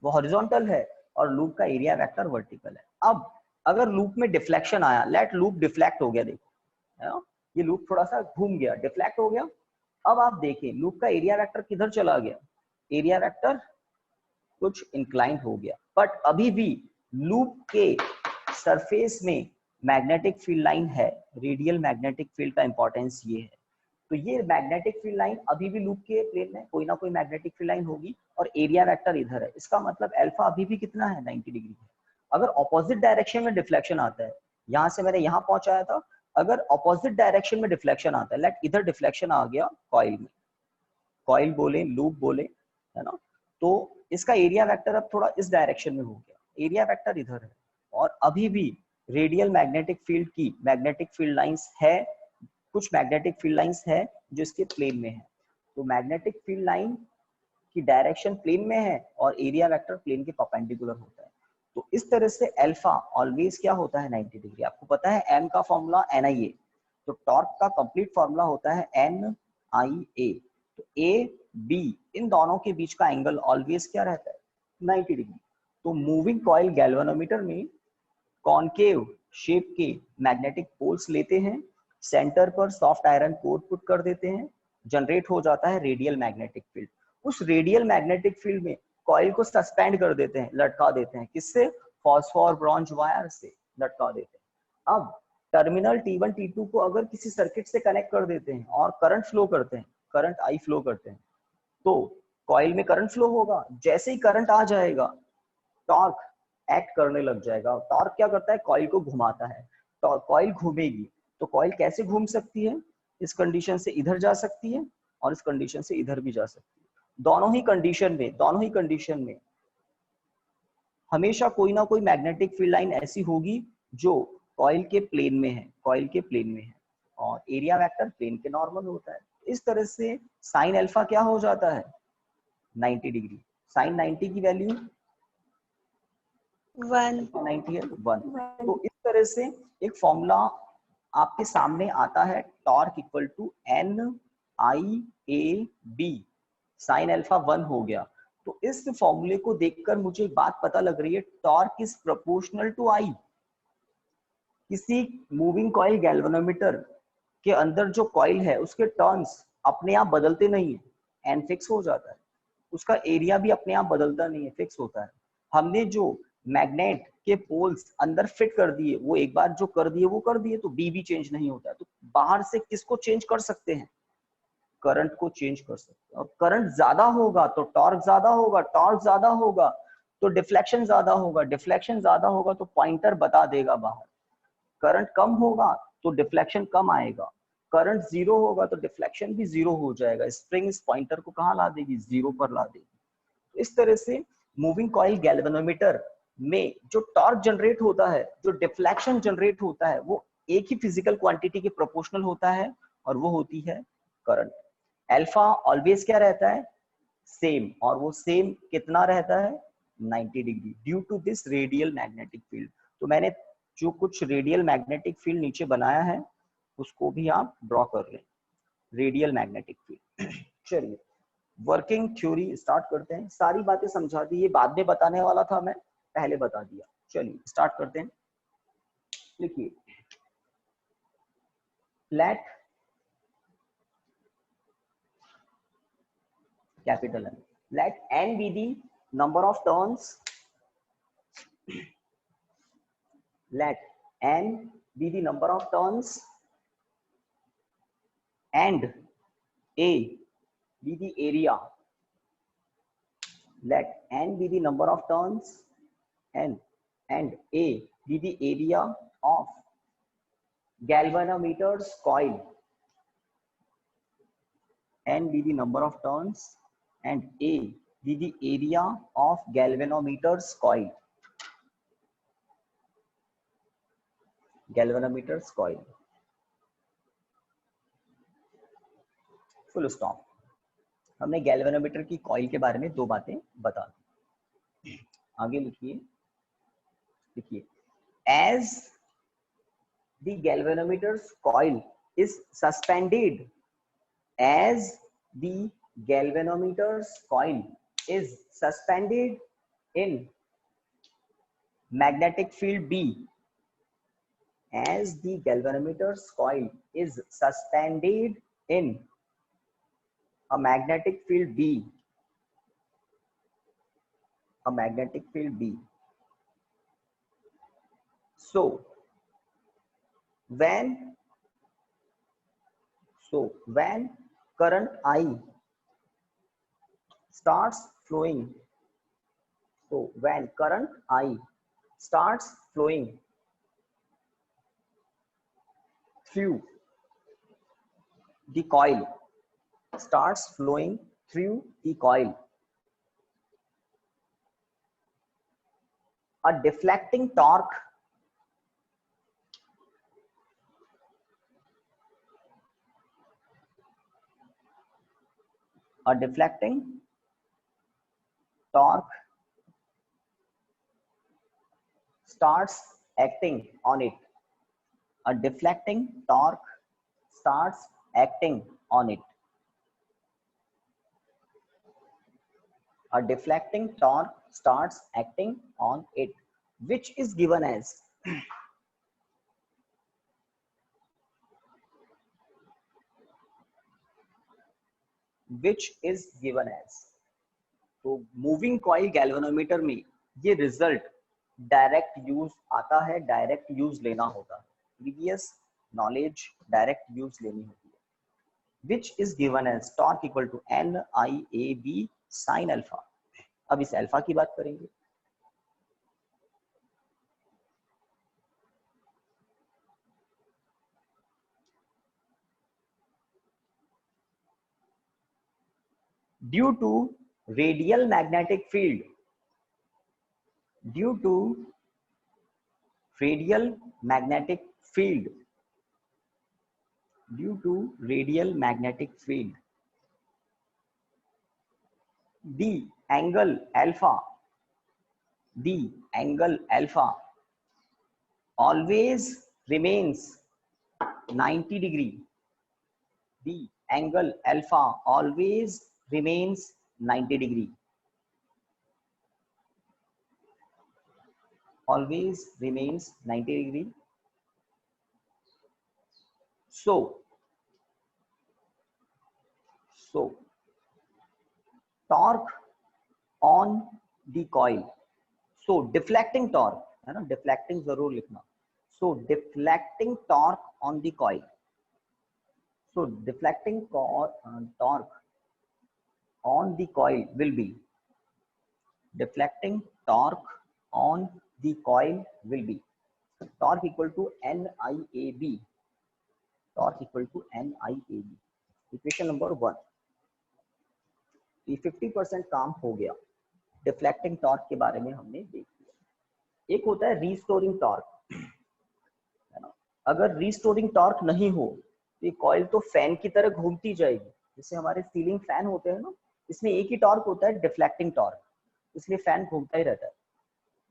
वो हॉरिजॉन्टल है और लूप का एरिया वेक्टर वर्टिकल है। अब अगर लूप में डिफ्लेक्शन आया, लेट लूप डिफ्लेक्ट हो गया, देखो है ना, ये लूप थोड़ा सा घूम गया, डिफ्लेक्ट हो गया। अब आप देखें लूप का एरिया वेक्टर किधर चला गया? एरिया वेक्टर कुछ इंक्लाइंड हो गया, बट अभी भी लूप के सरफेस में मैग्नेटिक फील्ड लाइन है। रेडियल मैग्नेटिक फील्ड का इंपॉर्टेंस ये है। तो ये मैग्नेटिक फील्ड लाइन अभी भी लूप के प्लेन में कोई ना कोई मैग्नेटिक फील्ड लाइन होगी और एरिया वेक्टर इधर है। इसका मतलब अल्फा अभी भी कितना है? 90 डिग्री है। अगर ऑपोजिट डायरेक्शन में डिफ्लेक्शन आता है, यहाँ से मैंने यहाँ पहुंचाया था, अगर ऑपोजिट डायरेक्शन में डिफ्लेक्शन आता है, लेट इधर डिफ्लेक्शन आ गया कॉइल में, कॉइल बोले लूप बोले, है ना, तो इसका एरिया वेक्टर अब थोड़ा इस डायरेक्शन में हो गया, एरिया वेक्टर इधर है। और अभी भी रेडियल मैग्नेटिक फील्ड की मैग्नेटिक फील्ड लाइंस है, कुछ मैग्नेटिक फील्ड लाइंस है जो इसके प्लेन में है। तो मैग्नेटिक फील्ड लाइन की डायरेक्शन प्लेन में है और एरिया वेक्टर प्लेन के परपेंडिकुलर होता है। तो इस तरह से अल्फा ऑलवेज क्या होता है? 90 डिग्री। आपको पता है एम का फॉर्मूला NIA, तो टॉर्क का कंप्लीट फॉर्मूला होता है NIA। तो A B इन दोनों के बीच का एंगल ऑलवेज क्या रहता है? 90 डिग्री। तो मूविंग कॉइल गैल्वेनोमीटर में कॉनकेव शेप के मैग्नेटिक पोल्स लेते हैं, सेंटर पर सॉफ्ट आयरन कोर पुट कर देते हैं, जनरेट हो जाता है रेडियल मैग्नेटिक फील्ड। उस रेडियल मैग्नेटिक फील्ड में कॉइल को सस्पेंड कर देते हैं, लटका देते हैं। किससे? फॉस्फोर ब्रॉन्ज वायर से लटका देते हैं। अब टर्मिनल T1 T2 को अगर किसी सर्किट से कनेक्ट कर देते हैं और करंट फ्लो करते हैं, करंट I फ्लो करते हैं, तो कॉइल में करंट फ्लो होगा। जैसे ही करंट आ जाएगा टॉर्क एक्ट करने लग जाएगा। टॉर्क क्या करता है? कॉइल को घुमाता है। तो कॉइल घूमेगी, तो कॉइल कैसे घूम सकती है? इस कंडीशन से इधर जा सकती है और इस कंडीशन से इधर भी जा सकती है। दोनों ही कंडीशन में हमेशा कोई ना कोई मैग्नेटिक फील्ड लाइन ऐसी होगी जो कॉइल के प्लेन में है, कॉइल के प्लेन में है, और एरिया वेक्टर प्लेन के नॉर्मल होता है। इस तरह से साइन अल्फा क्या हो जाता है? 90 डिग्री। साइन 90 की वैल्यू 90 है, 1। तो इस तरह से एक फॉर्मूला आपके सामने आता है, torque equal to NIAB, sine alpha 1 हो गया। तो इस फॉर्मूले को देखकर मुझे एक बात पता लग रही है, torque is proportional to I। किसी मूविंग कॉइल गैल्वेनोमीटर के अंदर जो कॉइल है उसके टर्न्स अपने आप बदलते नहीं है, एन फिक्स हो जाता है। उसका एरिया भी अपने आप बदलता नहीं है, फिक्स होता है। हमने जो मैग्नेट के पोल्स अंदर फिट कर दिए, वो एक बार जो कर दिए वो कर दिए, तो बी भी चेंज नहीं होता है। तो बाहर से किसको चेंज कर सकते हैं? करंट को चेंज कर सकते हैं। और करंट ज्यादा होगा तो टॉर्क ज्यादा होगा, टॉर्क ज्यादा होगा तो डिफ्लेक्शन ज्यादा होगा, डिफ्लेक्शन ज्यादा होगा तो पॉइंटर बता देगा बाहर। करंट कम होगा तो डिफ्लेक्शन कम आएगा, करंट जीरो होगा तो डिफ्लेक्शन भी जीरो हो जाएगा। स्प्रिंग इस पॉइंटर को कहाँ ला देगी? जीरो पर ला देगी। इस तरह से मूविंग कॉइल गैल्वेनोमीटर में जो टॉर्क जनरेट होता है, जो डिफ्लेक्शन जनरेट होता है, वो एक ही फिजिकल क्वांटिटी के प्रोपोर्शनल होता है और वो होती है करंट। अल्फा ऑलवेज क्या रहता है? सेम। और वो सेम कितना रहता है? 90 degree, due to this radial magnetic field. तो मैंने जो कुछ रेडियल मैग्नेटिक फील्ड नीचे बनाया है उसको भी आप ड्रॉ कर लें, रेडियल मैग्नेटिक फील्ड। चलिए वर्किंग थ्योरी स्टार्ट करते हैं। सारी बातें समझा दी, ये बाद में बताने वाला था मैं, पहले बता दिया। चलिए स्टार्ट करते हैं। लिखिए let capital N, let n be the number of turns, let n be the number of turns and A be the area, let n be the number of turns and A be the area of galvanometer's coil, n be the number of turns and A be the area of galvanometer's coil, galvanometer's coil, full stop. हमने galvanometer की coil के बारे में दो बातें बता दी। आगे लिखिए, लिखिए as the galvanometer's coil is suspended, as the galvanometer's coil is suspended in magnetic field B, as the galvanometer's coil is suspended in a magnetic field B, a magnetic field B. So when current I starts flowing, so when current I starts flowing through the coil, starts flowing through the coil, a deflecting torque starts acting on it, a deflecting torque starts acting on it, a deflecting torque starts acting on it, which is given as तो moving coil galvanometer में ये result direct use आता है, direct use लेना होता है, previous knowledge direct use लेनी होती है, which is given as torque equal to NIAB sin alpha. अब इस अल्फा की बात करेंगे। Due to radial magnetic field, due to radial magnetic field, due to radial magnetic field, the angle alpha always remains 90 degree, the angle alpha always remains 90 degree, always remains 90 degree. So torque on the coil, so deflecting torque है ना, deflecting जरूर लिखना, so deflecting torque on the coil, so deflecting torque on the coil will be, deflecting torque on the coil will be torque equal to NIAB, torque equal to NIAB, equation number 1। ये 50% काम हो गया, deflecting torque के बारे में हमने देख लिया। एक होता है रीस्टोरिंग टॉर्क, है ना, अगर रीस्टोरिंग टॉर्क नहीं हो तो ये कॉइल तो फैन की तरह घूमती जाएगी, जैसे हमारे सीलिंग फैन होते हैं ना, इसमें एक ही टॉर्क होता है, डिफ्लेक्टिंग टॉर्क, इसलिए फैन घूमता ही रहता है,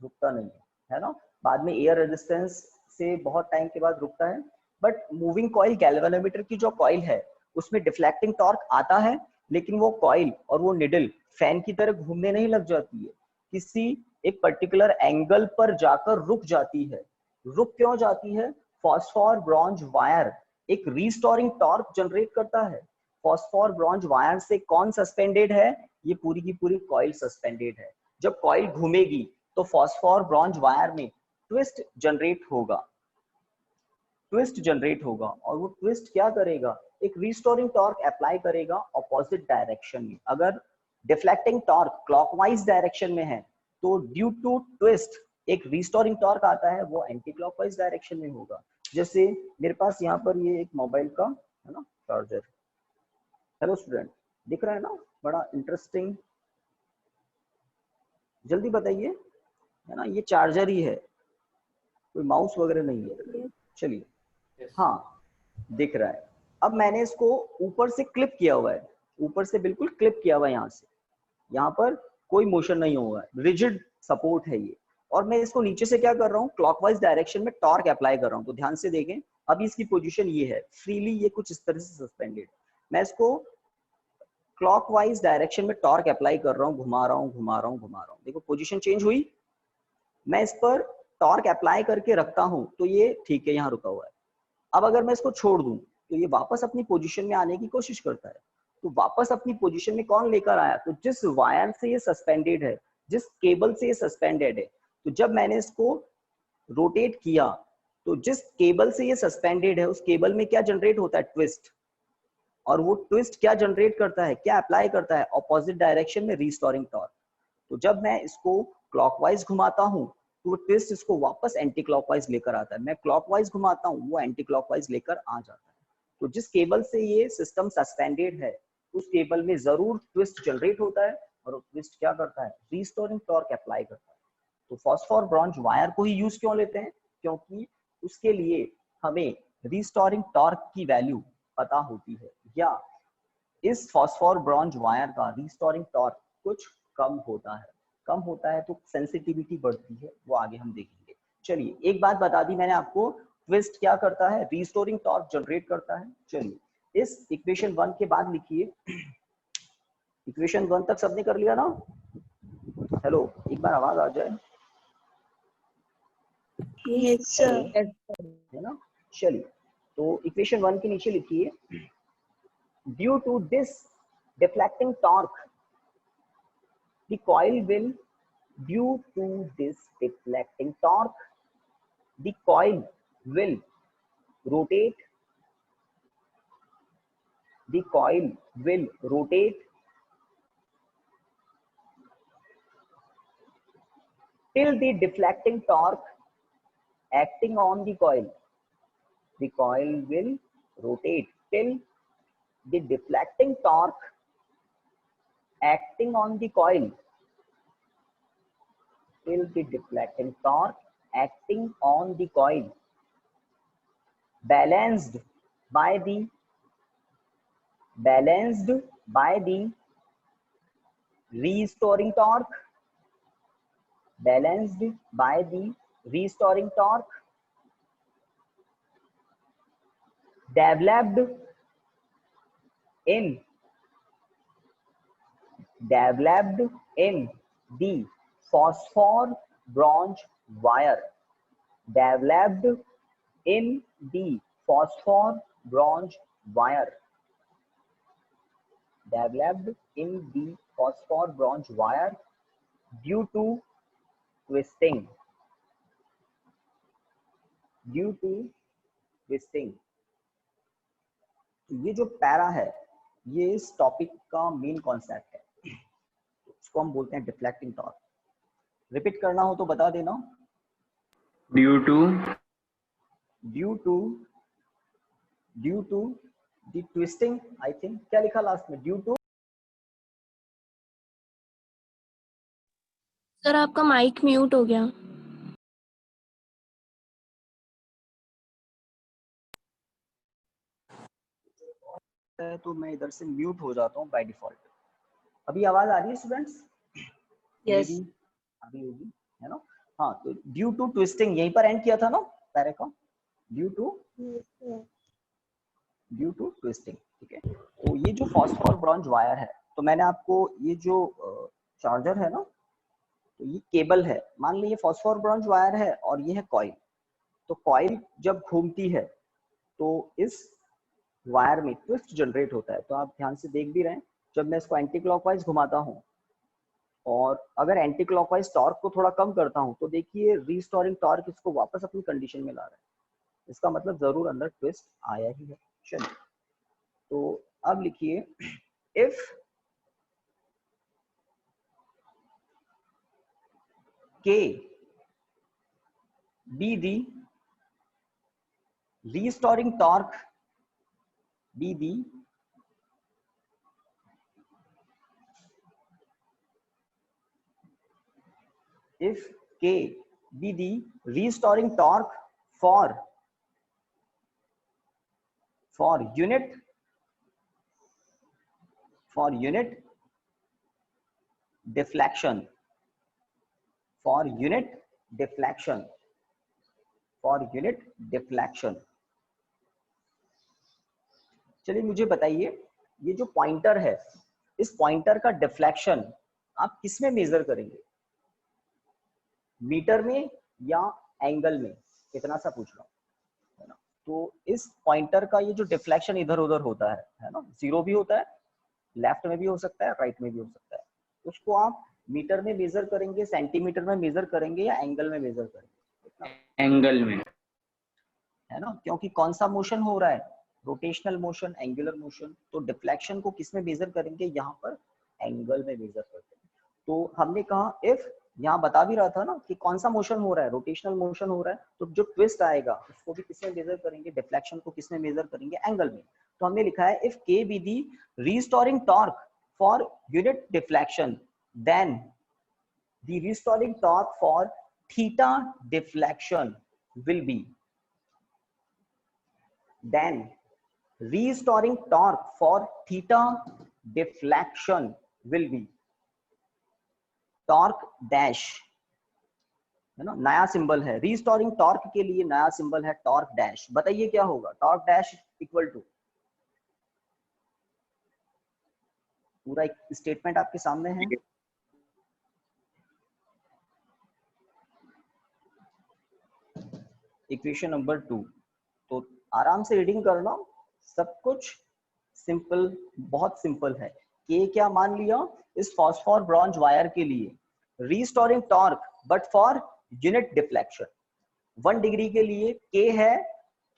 रुकता नहीं है ना। बाद में एयर रेजिस्टेंस से बहुत टाइम के बाद रुकता है, बट मूविंग कॉइल गैल्वेनोमीटर की जो कॉइल है उसमें डिफ्लेक्टिंग टॉर्क आता है, लेकिन वो कॉइल और वो निडल फैन की तरह घूमने नहीं लग जाती है, किसी एक पर्टिकुलर एंगल पर जाकर रुक जाती है, रुक क्यों जाती है? फॉस्फोर ब्रॉन्ज वायर एक रीस्टोरिंग टॉर्क जनरेट करता है। फॉस्फोर ब्रॉन्ज वायर से कौन सस्पेंडेड है? ये पूरी की पूरी कॉइल सस्पेंडेड है। जब कॉइल घूमेगी तो फॉस्फोर ब्रॉन्ज वायर में ट्विस्ट जनरेट होगा, ट्विस्ट जनरेट होगा, और वो ट्विस्ट क्या करेगा? एक रीस्टोरिंग टॉर्क अप्लाई करेगा ऑपोजिट डायरेक्शन में। अगर डिफ्लेक्टिंग टॉर्क क्लॉकवाइज डायरेक्शन में है तो ड्यू टू ट्विस्ट एक रीस्टोरिंग टॉर्क आता है, वो एंटी क्लॉकवाइज डायरेक्शन में होगा। जैसे मेरे पास यहाँ पर ये एक मोबाइल का है ना चार्जर, हेलो स्टूडेंट, दिख रहा है ना? बड़ा इंटरेस्टिंग, जल्दी बताइए, है ना? ये चार्जर ही है, कोई माउस वगैरह नहीं है। चलिए, हाँ दिख रहा है। अब मैंने इसको ऊपर से क्लिप किया हुआ है, ऊपर से बिल्कुल क्लिप किया हुआ है यहाँ से, यहाँ पर कोई मोशन नहीं हुआ है, रिजिड सपोर्ट है ये। और मैं इसको नीचे से क्या कर रहा हूँ? क्लॉकवाइज डायरेक्शन में टॉर्क अप्लाई कर रहा हूँ। तो ध्यान से देखें, अभी इसकी पोजीशन ये है, फ्रीली ये कुछ इस तरह से सस्पेंडेड। मैं इसको क्लॉकवाइज डायरेक्शन में टॉर्क अप्लाई कर रहा हूँ, घुमा रहा हूँ, घुमा रहा हूँ, घुमा रहा हूँ। देखो पोजीशन चेंज हुई। मैं इस पर टॉर्क अप्लाई करके रखता हूँ तो ये ठीक है, यहाँ रुका हुआ है। अब अगर मैं इसको छोड़ दूं तो ये वापस अपनी पोजीशन में आने की कोशिश करता है। तो वापस अपनी पोजीशन में कौन लेकर आया? तो जिस वायर से ये सस्पेंडेड है, जिस केबल से ये सस्पेंडेड है। तो जब मैंने इसको रोटेट किया तो जिस केबल से ये सस्पेंडेड है उस केबल में क्या जनरेट होता है? ट्विस्ट। और वो ट्विस्ट क्या जनरेट करता है, क्या अप्लाई करता है? ऑपोजिट डायरेक्शन में रीस्टोरिंग टॉर्क। तो जब मैं इसको क्लॉकवाइज घुमाता हूँ तो वो ट्विस्ट इसको वापस एंटी क्लॉकवाइज लेकर आता है। मैं क्लॉकवाइज घुमाता हूँ, वो एंटी क्लॉकवाइज लेकर आ जाता है। तो जिस केबल से ये सिस्टम सस्पेंडेड है उस केबल में जरूर ट्विस्ट जनरेट होता है, और वो ट्विस्ट क्या करता है? रीस्टोरिंग टॉर्क अप्लाई करता है। तो फॉस्फोर ब्रॉन्ज वायर को ही यूज क्यों लेते हैं? क्योंकि उसके लिए हमें रीस्टोरिंग टॉर्क की वैल्यू पता होती है, या इस फॉस्फोर ब्रॉन्ज वायर का रीस्टोरिंग टॉर्क कुछ कम होता है। कम होता है तो सेंसिटिविटी बढ़ती है, वो आगे हम देखेंगे। चलिए, एक बात बता दी मैंने आपको, ट्विस्ट क्या करता है? रीस्टोरिंग टॉर्क जनरेट करता है। चलिए, इस इक्वेशन 1 के बाद लिखिए। इक्वेशन 1 तक सबने कर लिया ना? हेलो, एक बार आवाज आ जाए। Yes, sir. है ना? चलिए, तो इक्वेशन 1 के नीचे लिखिए, due to this deflecting torque the coil will, due to this deflecting torque, the coil will rotate, the coil will rotate till the deflecting torque acting on the coil, the coil will rotate till the deflecting torque acting on the coil, till the deflecting torque acting on the coil balanced by the restoring torque, balanced by the restoring torque developed in the phosphor bronze wire, developed in the phosphor bronze wire, developed in the phosphor bronze wire due to twisting, due to twisting। ये जो para है ये इस topic का main concept है, इसको हम बोलते हैं डिफ्लेक्टिंग टॉर्क। रिपीट करना हो तो बता देना। Due to the twisting, I think क्या लिखा लास्ट में? ड्यू टू, सर आपका माइक म्यूट हो गया। तो मैं इधर से म्यूट हो जाता हूँ बाय डिफॉल्ट। अभी आवाज आ रही है स्टूडेंट्स? यस। अभी होगी, है ना? हाँ, तो ड्यू टू ट्विस्टिंग यहीं पर एंड किया था ना पैरे का, ड्यू टू ट्विस्टिंग। ठीक है, तो ये जो फॉस्फोर ब्रॉन्ज वायर है, तो मैंने आपको ये जो चार्जर है ना, तो ये केबल है, मान लीजिए फॉस्फोर ब्रॉन्ज वायर है और ये है कॉइल। तो कॉइल जब घूमती है तो इस वायर में ट्विस्ट जनरेट होता है। तो आप ध्यान से देख भी रहे हैं, जब मैं इसको एंटी क्लॉकवाइज घुमाता हूँ और अगर एंटी क्लॉकवाइज टॉर्क को थोड़ा कम करता हूँ तो देखिए रीस्टोरिंग टॉर्क इसको वापस अपनी कंडीशन में ला रहा है। इसका मतलब जरूर अंदर ट्विस्ट आया ही है। चलिए, तो अब लिखिए, if K be the restoring torque be the if K be the restoring torque for unit deflection चलिए मुझे बताइए, ये जो पॉइंटर है, इस पॉइंटर का डिफ्लेक्शन आप किस में मेजर करेंगे, मीटर में या एंगल में? इतना सा पूछ रहा हूँ, है ना। तो इस पॉइंटर का ये जो डिफ्लेक्शन इधर उधर होता है ना, जीरो भी होता है, लेफ्ट में भी हो सकता है, राइट में भी हो सकता है। उसको आप मीटर में मेजर करेंगे, सेंटीमीटर में मेजर करेंगे या एंगल में मेजर करेंगे? एंगल में, है ना, क्योंकि कौन सा मोशन हो रहा है, रोटेशनल मोशन, एंगुलर मोशन। तो डिफ्लेक्शन को किस में मेजर करेंगे, यहाँ पर एंगल में मेजर करते हैं। तो हमने कहा इफ, यहाँ बता भी रहा था ना कि कौन सा मोशन हो रहा है, रोटेशनल मोशन हो रहा है, तो जो ट्विस्ट आएगा उसको भी किस में मेजर करेंगे, डिफ्लेक्शन को किस में मेजर करेंगे, एंगल में। तो हमने लिखा है if K be the restoring torque for unit deflection, then the restoring torque for theta deflection will be, then restoring torque for theta deflection will be torque dash, है ना, नया सिंबल है रीस्टोरिंग टॉर्क के लिए, नया symbol है torque dash. बताइए क्या होगा, टॉर्क डैश इक्वल टू, पूरा एक स्टेटमेंट आपके सामने है, इक्वेशन नंबर 2। तो आराम से रीडिंग करना, सब कुछ सिंपल, बहुत सिंपल है। के क्या मान लिया, इस फॉस्फोर ब्रॉन्ज वायर के लिए restoring torque but for unit deflection, 1 degree के लिए के है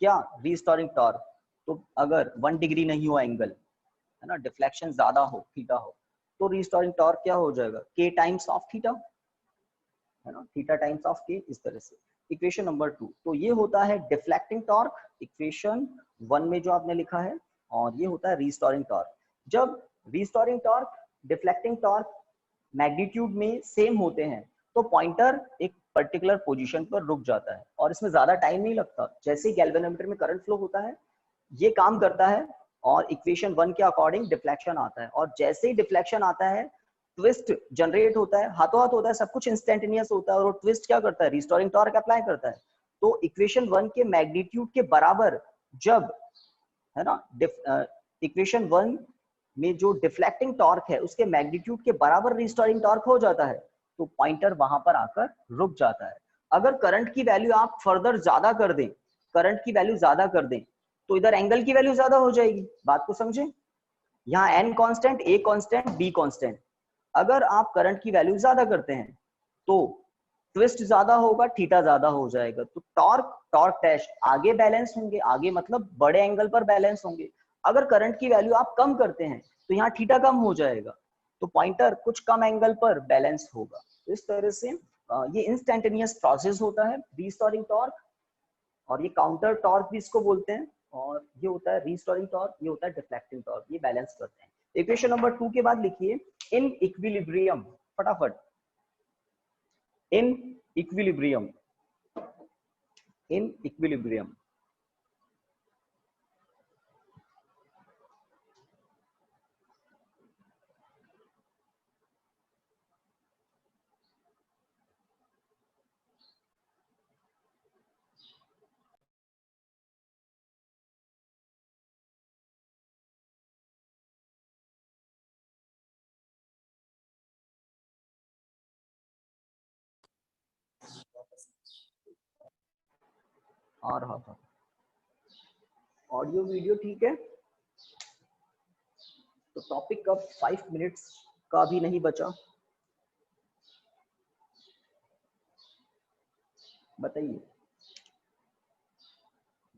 क्या, रीस्टोरिंग टॉर्क। तो अगर 1 डिग्री नहीं हो एंगल, है ना, डिफ्लेक्शन ज्यादा हो, थीटा हो, तो रीस्टोरिंग टॉर्क क्या हो जाएगा, के टाइम्स ऑफ थीटा, है ना, थीटा टाइम्स ऑफ के, इस तरह से। इक्वेशन नंबर 2, तो ये होता है डिफ्लेक्टिंग टॉर्क इक्वेशन 1 में जो आपने लिखा है, और ये होता है रीस्टोरिंग टॉर्क। जब restoring torque deflecting torque magnitude में सेम होते हैं तो पॉइंटर एक पर्टिकुलर पोजीशन पर रुक जाता है और इसमें ज्यादा टाइम नहीं लगता। जैसे गैल्वेनोमीटर में करंट फ्लो होता है, ये काम करता है और इक्वेशन 1 के अकॉर्डिंग डिफ्लेक्शन आता है, और जैसे ही डिफ्लेक्शन आता है ट्विस्ट जनरेट होता है, हाथों हाथ होता है, सब कुछ इंस्टेंटेनियस होता है, और वो ट्विस्ट क्या करता है, रिस्टोरिंग टॉर्क अप्लाई करता है। तो इक्वेशन 1 के मैग्नीट्यूड के बराबर जब, है ना, इक्वेशन 1 में जो डिफ्लेक्टिंग टॉर्क है उसके मैग्नीट्यूड के बराबर रिस्टोरिंग टॉर्क हो जाता है, तो पॉइंटर वहां पर आकर रुक जाता है। अगर करंट की वैल्यू आप फर्दर ज्यादा कर दें, करंट की वैल्यू ज्यादा कर दें, तो इधर एंगल की वैल्यू ज्यादा हो जाएगी। बात को समझे, यहाँ N constant, A constant, B constant. अगर आप करंट की वैल्यू ज्यादा करते हैं तो ट्विस्ट ज्यादा होगा, थीटा ज्यादा हो जाएगा। तो टॉर्क डैश आगे बैलेंस होंगे, आगे मतलब बड़े एंगल पर बैलेंस होंगे। अगर करंट की वैल्यू आप कम करते हैं तो यहाँ थीटा कम हो जाएगा, तो पॉइंटर कुछ कम एंगल पर बैलेंस होगा। इस तरह से ये इंस्टेंटेनियस प्रोसेस होता है रीस्टोरिंग टॉर्क, और ये काउंटर टॉर्क भी इसको बोलते हैं, और ये होता है रीस्टोरिंग टॉर्क, ये होता है डिफ्लेक्टिंग टॉर्क, ये बैलेंस करते हैं। इक्वेशन नंबर 2 के बाद लिखिए इन इक्विलिब्रियम, फटाफट, इन इक्विलिब्रियम, इन इक्विलिब्रियम आ रहा था। ऑडियो वीडियो ठीक है, तो टॉपिक अब 5 मिनट्स का भी नहीं बचा, बताइए।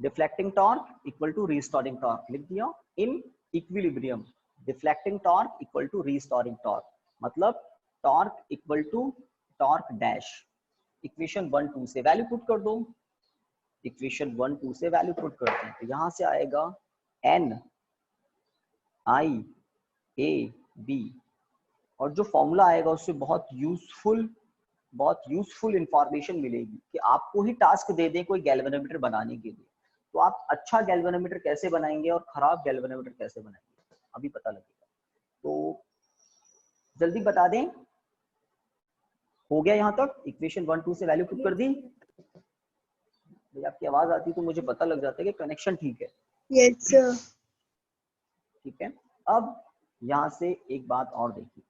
Deflecting torque equal to restoring torque लिख दिया in equilibrium. Deflecting torque equal to restoring torque, मतलब torque equal to torque dash. Equation 1 2 से वैल्यू पुट कर दो, इक्वेशन 1 2 से वैल्यू पुट करते हैं, तो यहां से आएगा n i a b, और जो फॉर्मूला आएगा उससे बहुत यूजफुल इंफॉर्मेशन मिलेगी कि आपको ही टास्क दे दें कोई गैल्वेनोमीटर बनाने के लिए, तो आप अच्छा गैल्वेनोमीटर कैसे बनाएंगे और खराब गैल्वेनोमीटर कैसे बनाएंगे अभी पता लगेगा। तो जल्दी बता दें, हो गया यहाँ तक? इक्वेशन 1 2 से वैल्यू पुट कर दी? जब आपकी आवाज आती है तो मुझे पता लग जाता है कि कनेक्शन ठीक है। Yes sir. ठीक है, अब यहाँ से एक बात और देखिए,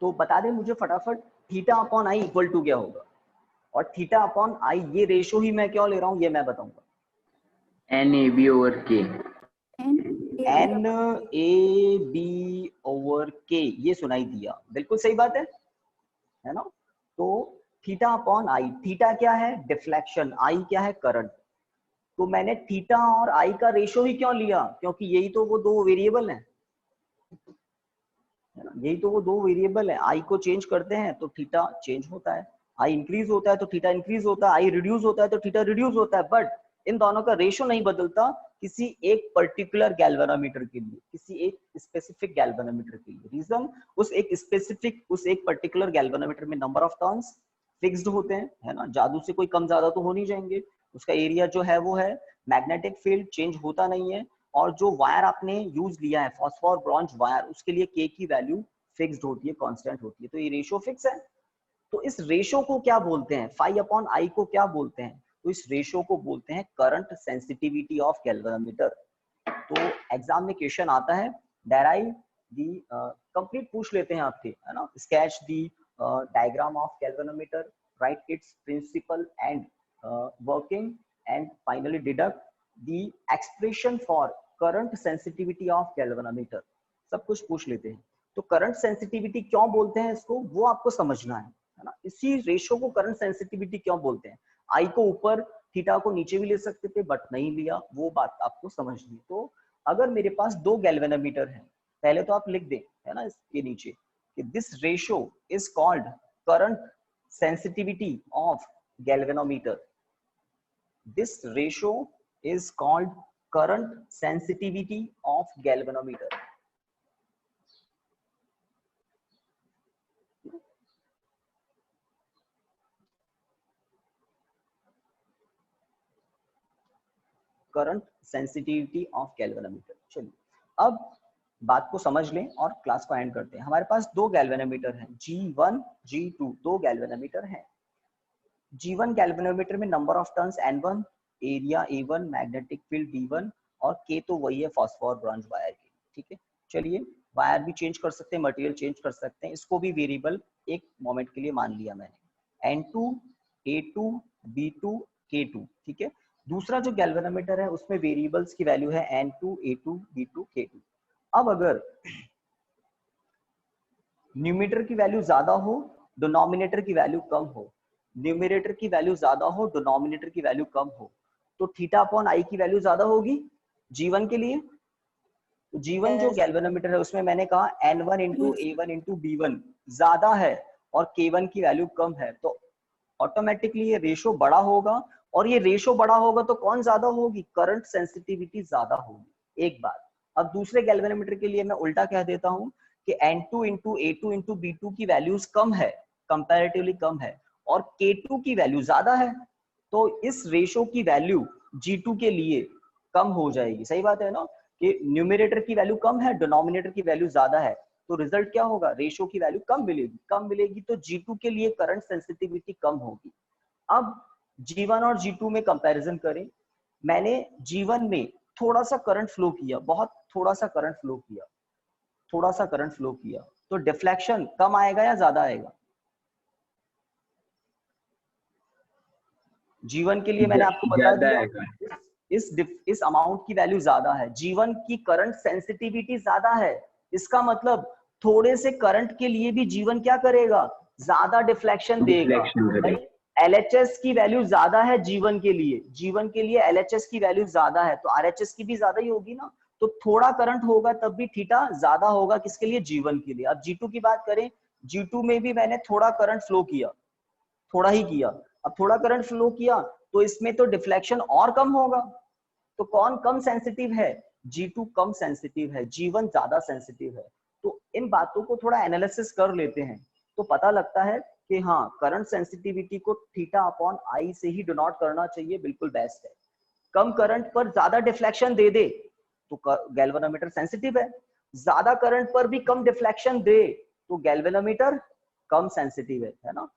तो बता दें मुझे फटाफट, theta upon I equal to क्या होगा, और थीटा अपॉन आई ये रेशो ही मैं क्यों ले रहा हूँ ये मैं बताऊंगा। एन ए बी ओवर के, एन ए बी ओवर के, ये सुनाई दिया, बिल्कुल सही बात है ना। तो थीटा अपॉन आई, थीटा क्या है? डिफ्लेक्शन, आई क्या है? करंट। तो मैंने थीटा और आई का रेशो ही क्यों लिया? क्योंकि यही तो वो दो वेरिएबल है ना, यही तो वो दो वेरिएबल है। आई को चेंज करते हैं तो थीटा चेंज होता है, आई इंक्रीज होता है तो थीटा इंक्रीज होता है, आई रिड्यूस होता है तो थीटा रिड्यूस होता है, बट इन दोनों का रेशो नहीं बदलता किसी एक पर्टिकुलर गैल्वेनोमीटर के लिए, किसी एक स्पेसिफिक गैल्वेनोमीटर के लिए। रीजन, उस एक पर्टिकुलर गैल्वेनोमीटर में नंबर ऑफ टर्न्स फिक्स्ड होते हैं, है ना, जादू से कोई कम ज्यादा तो हो नहीं जाएंगे। उसका एरिया जो है वो है, मैग्नेटिक फील्ड चेंज होता नहीं है, और जो वायर आपने यूज लिया है फॉस्फोर ब्रॉन्ज वायर, उसके लिए के की वैल्यू फिक्स्ड होती है, कांस्टेंट होती है, तो ये रेशो फिक्स है। तो इस रेशो को क्या बोलते हैं? फाई अपॉन आई को क्या बोलते हैं? तो इस रेशो को बोलते हैं करंट सेंसिटिविटी ऑफ गैल्वेनोमीटर। तो एग्जाम में क्वेश्चन आता है, डेराइव दी, कंप्लीट पूछ लेते हैं आपके, है ना, sketch the diagram of galvanometer, write its principle and working, and finally deduct the expression for current sensitivity of galvanometer. सब कुछ पूछ लेते हैं। तो करंट सेंसिटिविटी क्यों बोलते हैं इसको, वो आपको समझना है ना। इसी रेशो को करंट सेंसिटिविटी क्यों बोलते हैं? आई को ऊपर, थीटा को नीचे भी ले सकते थे बट नहीं लिया, वो बात आपको समझनी। तो अगर मेरे पास दो गैल्वेनोमीटर हैं, पहले तो आप लिख दें, है ना, इसके नीचे कि this ratio is called current sensitivity of galvanometer. This ratio is called current sensitivity of galvanometer. Current sensitivity of galvanometer. चलिए अब बात को समझ लें और क्लास को एंड करते हैं। हमारे पास दो गैल्वेनोमीटर हैं, G1 G2, दो गैल्वेनोमीटर हैं। G1 गैल्वेनोमीटर में number of turns N1, area A1, magnetic field B1, और K तो वही है फॉस्फोर ब्रॉन्ज वायर के, ठीक है। चलिए वायर भी चेंज कर सकते हैं, मटेरियल चेंज कर सकते हैं, इसको भी वेरिएबल एक मोमेंट के लिए मान लिया मैंने, N2 A2 B2 K2, ठीक है। दूसरा जो गैल्वेनोमीटर है उसमें वेरिएबल्स की वैल्यू है N2 A2 B2 K2। अब अगर न्यूमरेटर की वैल्यू ज्यादा हो, डिनोमिनेटर की वैल्यू कम हो, न्यूमरेटर की वैल्यू ज्यादा हो, डिनोमिनेटर की वैल्यू कम हो, तो थीटा अपॉन आई की वैल्यू ज्यादा होगी G1 के लिए। तो G1 जो गैल्वेनोमीटर है उसमें मैंने कहा N1 into A1 into B1 ज्यादा है और K1 की वैल्यू कम है, तो ऑटोमेटिकली ये रेशो बड़ा होगा, और ये रेशो बड़ा होगा तो कौन ज्यादा होगी? करंट सेंसिटिविटी ज्यादा होगी, एक बात। अब दूसरे गैल्वेनोमीटर के लिए मैं उल्टा कह देता हूं कि N2 into A2 into B2 की वैल्यूज कम है, कंपैरेटिवली कम है, और K2 की वैल्यू ज्यादा है, तो इस रेशो की वैल्यू G2 के लिए कम हो जाएगी। सही बात है ना, कि न्यूमरेटर की वैल्यू कम है, डिनोमिनेटर की वैल्यू ज्यादा है, तो रिजल्ट क्या होगा? रेशो की वैल्यू कम मिलेगी, कम मिलेगी तो G2 के लिए करंट सेंसिटिविटी कम होगी। अब G1 और G2 में कंपैरिजन करें, मैंने G1 में थोड़ा सा करंट फ्लो किया, बहुत थोड़ा सा करंट फ्लो किया, थोड़ा सा करंट फ्लो किया, तो डिफ्लेक्शन कम आएगा या ज्यादा आएगा? जीवन के लिए मैंने आपको बता दिया इस अमाउंट की वैल्यू ज्यादा है, जीवन की करंट सेंसिटिविटी ज्यादा है, इसका मतलब थोड़े से करंट के लिए भी जीवन क्या करेगा? ज्यादा डिफ्लेक्शन देगा। LHS की वैल्यू ज्यादा है जीवन के लिए LHS की वैल्यू ज्यादा है, तो RHS की भी ज्यादा ही होगी ना। तो थोड़ा करंट होगा तब भी थीटा ज्यादा होगा, किसके लिए? जीवन के लिए। अब G2 की बात करें, G2 में भी मैंने थोड़ा करंट फ्लो किया, थोड़ा ही किया। अब थोड़ा करंट फ्लो किया तो इसमें तो डिफ्लेक्शन और कम होगा, तो कौन कम सेंसिटिव है? G2 कम सेंसिटिव है, G1 ज्यादा सेंसिटिव है। तो इन बातों को थोड़ा एनालिसिस कर लेते हैं तो पता लगता है कि हाँ, करंट सेंसिटिविटी को थीटा अपॉन आई से ही डिनोट करना चाहिए, बिल्कुल बेस्ट है। कम करंट पर ज्यादा डिफ्लेक्शन दे दे तो गैल्वेनोमीटर सेंसिटिव है, ज्यादा करंट पर भी कम डिफ्लेक्शन दे तो गैल्वेनोमीटर कम सेंसिटिव है ना।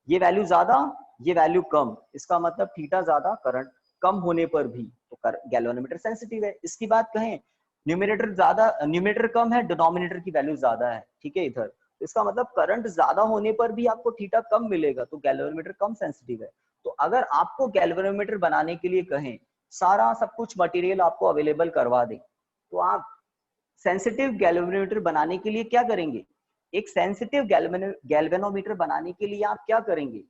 ये वैल्यू ज्यादा, ये वैल्यू कम, इसका मतलब थीटा ज्यादा, करंट कम होने पर भी तो गैल्वेनोमीटर सेंसिटिव है। इसकी बात कहें, न्यूमरेटर ज्यादा, न्यूमरेटर कम है, डिनोमिनेटर की वैल्यू ज्यादा है, ठीक है इधर, इसका मतलब करंट ज्यादा होने पर भी आपको थीटा कम मिलेगा, तो गैल्वेनोमीटर कम सेंसिटिव है। तो अगर आपको गैल्वेनोमीटर बनाने के लिए कहें, सारा सब कुछ मटेरियल आपको अवेलेबल करवा दें, तो आप सेंसिटिव गैल्वेनोमीटर बनाने के लिए क्या करेंगे? एक सेंसिटिव गैल्वेनोमीटर बनाने के लिए आप क्या करेंगे?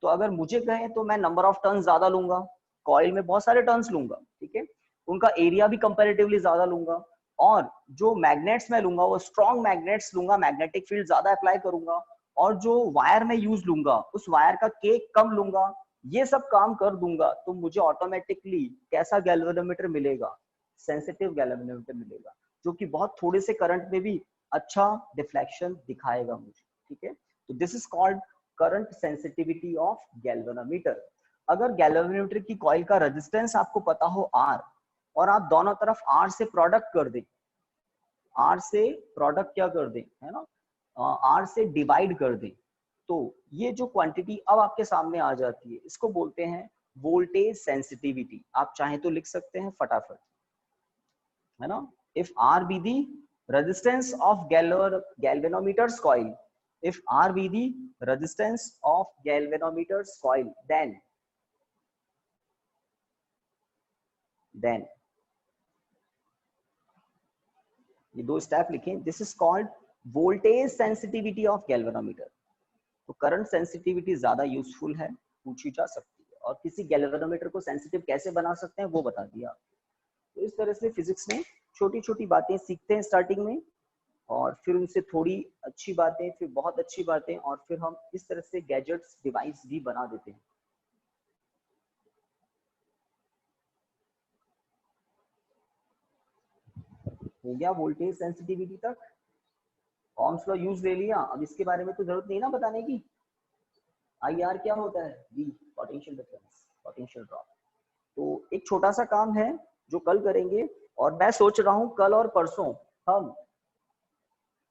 तो अगर मुझे कहें तो मैं नंबर ऑफ टर्न्स ज्यादा लूंगा, कॉइल में बहुत सारे टर्न्स लूंगा, ठीक है, उनका एरिया भी कंपैरेटिवली ज्यादा लूंगा, और जो मैग्नेट्स मैं लूंगा वो स्ट्रॉन्ग मैग्नेट्स लूंगा, मैग्नेटिक फील्ड ज्यादा अप्लाई करूंगा, और जो वायर में यूज लूंगा उस वायर का के कम लूंगा, ये सब काम कर दूंगा, तो मुझे ऑटोमेटिकली कैसा गैल्वेनोमीटर मिलेगा? सेंसिटिव गैल्वेनोमीटर मिलेगा, जो कि बहुत थोड़े से करंट में भी अच्छा डिफ्लेक्शन दिखाएगा मुझे, ठीक है। तो this is called current sensitivity of galvanometer. अगर गैल्वेनोमीटर की कॉइल का रेजिस्टेंस आपको पता हो R, और आप दोनों तरफ R से प्रोडक्ट कर दें, R से प्रोडक्ट क्या कर दें, है ना, R से डिवाइड कर दें, तो ये जो क्वांटिटी अब आपके सामने आ जाती है, इसको बोलते हैं वोल्टेज सेंसिटिविटी। आप चाहें तो लिख सकते हैं फटाफट, है ना। If R be the resistance of galvanometer's coil, if R be the resistance of galvanometer's coil, then ये दो स्टेप लिखें, this is called voltage sensitivity of galvanometer. तो करंट सेंसिटिविटी ज्यादा यूजफुल है, पूछी जा सकती है, और किसी गैल्वेनोमीटर को सेंसिटिव कैसे बना सकते हैं वो बता दिया। तो इस तरह से फिजिक्स में छोटी छोटी बातें सीखते हैं स्टार्टिंग में, और फिर उनसे थोड़ी अच्छी बातें, फिर बहुत अच्छी बातें, और फिर हम इस तरह से गैजेट्स डिवाइस भी बना देते हैं। हो गया वोल्टेज सेंसिटिविटी तक, ओम्स लॉ यूज ले लिया, अब इसके बारे में तो जरूरत नहीं ना बताने की। IR क्या होता है? V, potential difference, potential drop. तो एक छोटा सा काम है जो कल करेंगे, और मैं सोच रहा हूँ कल और परसों हम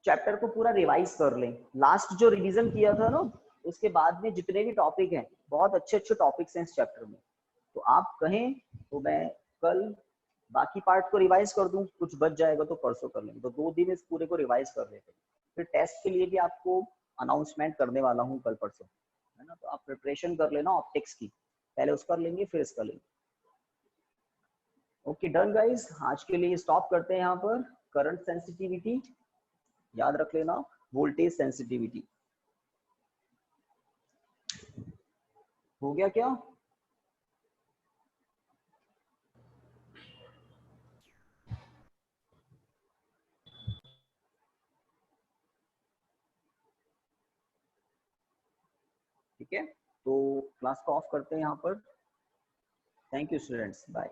चैप्टर को पूरा रिवाइज कर लें। लास्ट जो रिवीजन किया था ना, उसके बाद में जितने भी टॉपिक हैं, बहुत अच्छे अच्छे टॉपिक्स हैं इस चैप्टर में, तो आप कहें तो मैं कल बाकी पार्ट को रिवाइज कर दूं, कुछ बच जाएगा तो परसों कर लेंगे। तो 2 दिन इस पूरे को रिवाइज कर लेते हैं, फिर टेस्ट के लिए भी आपको अनाउंसमेंट करने वाला हूँ कल परसों, है ना। तो आप प्रिपरेशन कर लेना ऑप्टिक्स की, पहले उसका लेंगे फिर इसका लेंगे। ओके डन गाइस, आज के लिए स्टॉप करते हैं यहाँ पर। करंट सेंसिटिविटी याद रख लेना, वोल्टेज सेंसिटिविटी हो गया क्या? ठीक है, तो क्लास को ऑफ करते हैं यहाँ पर। Thank you students, bye.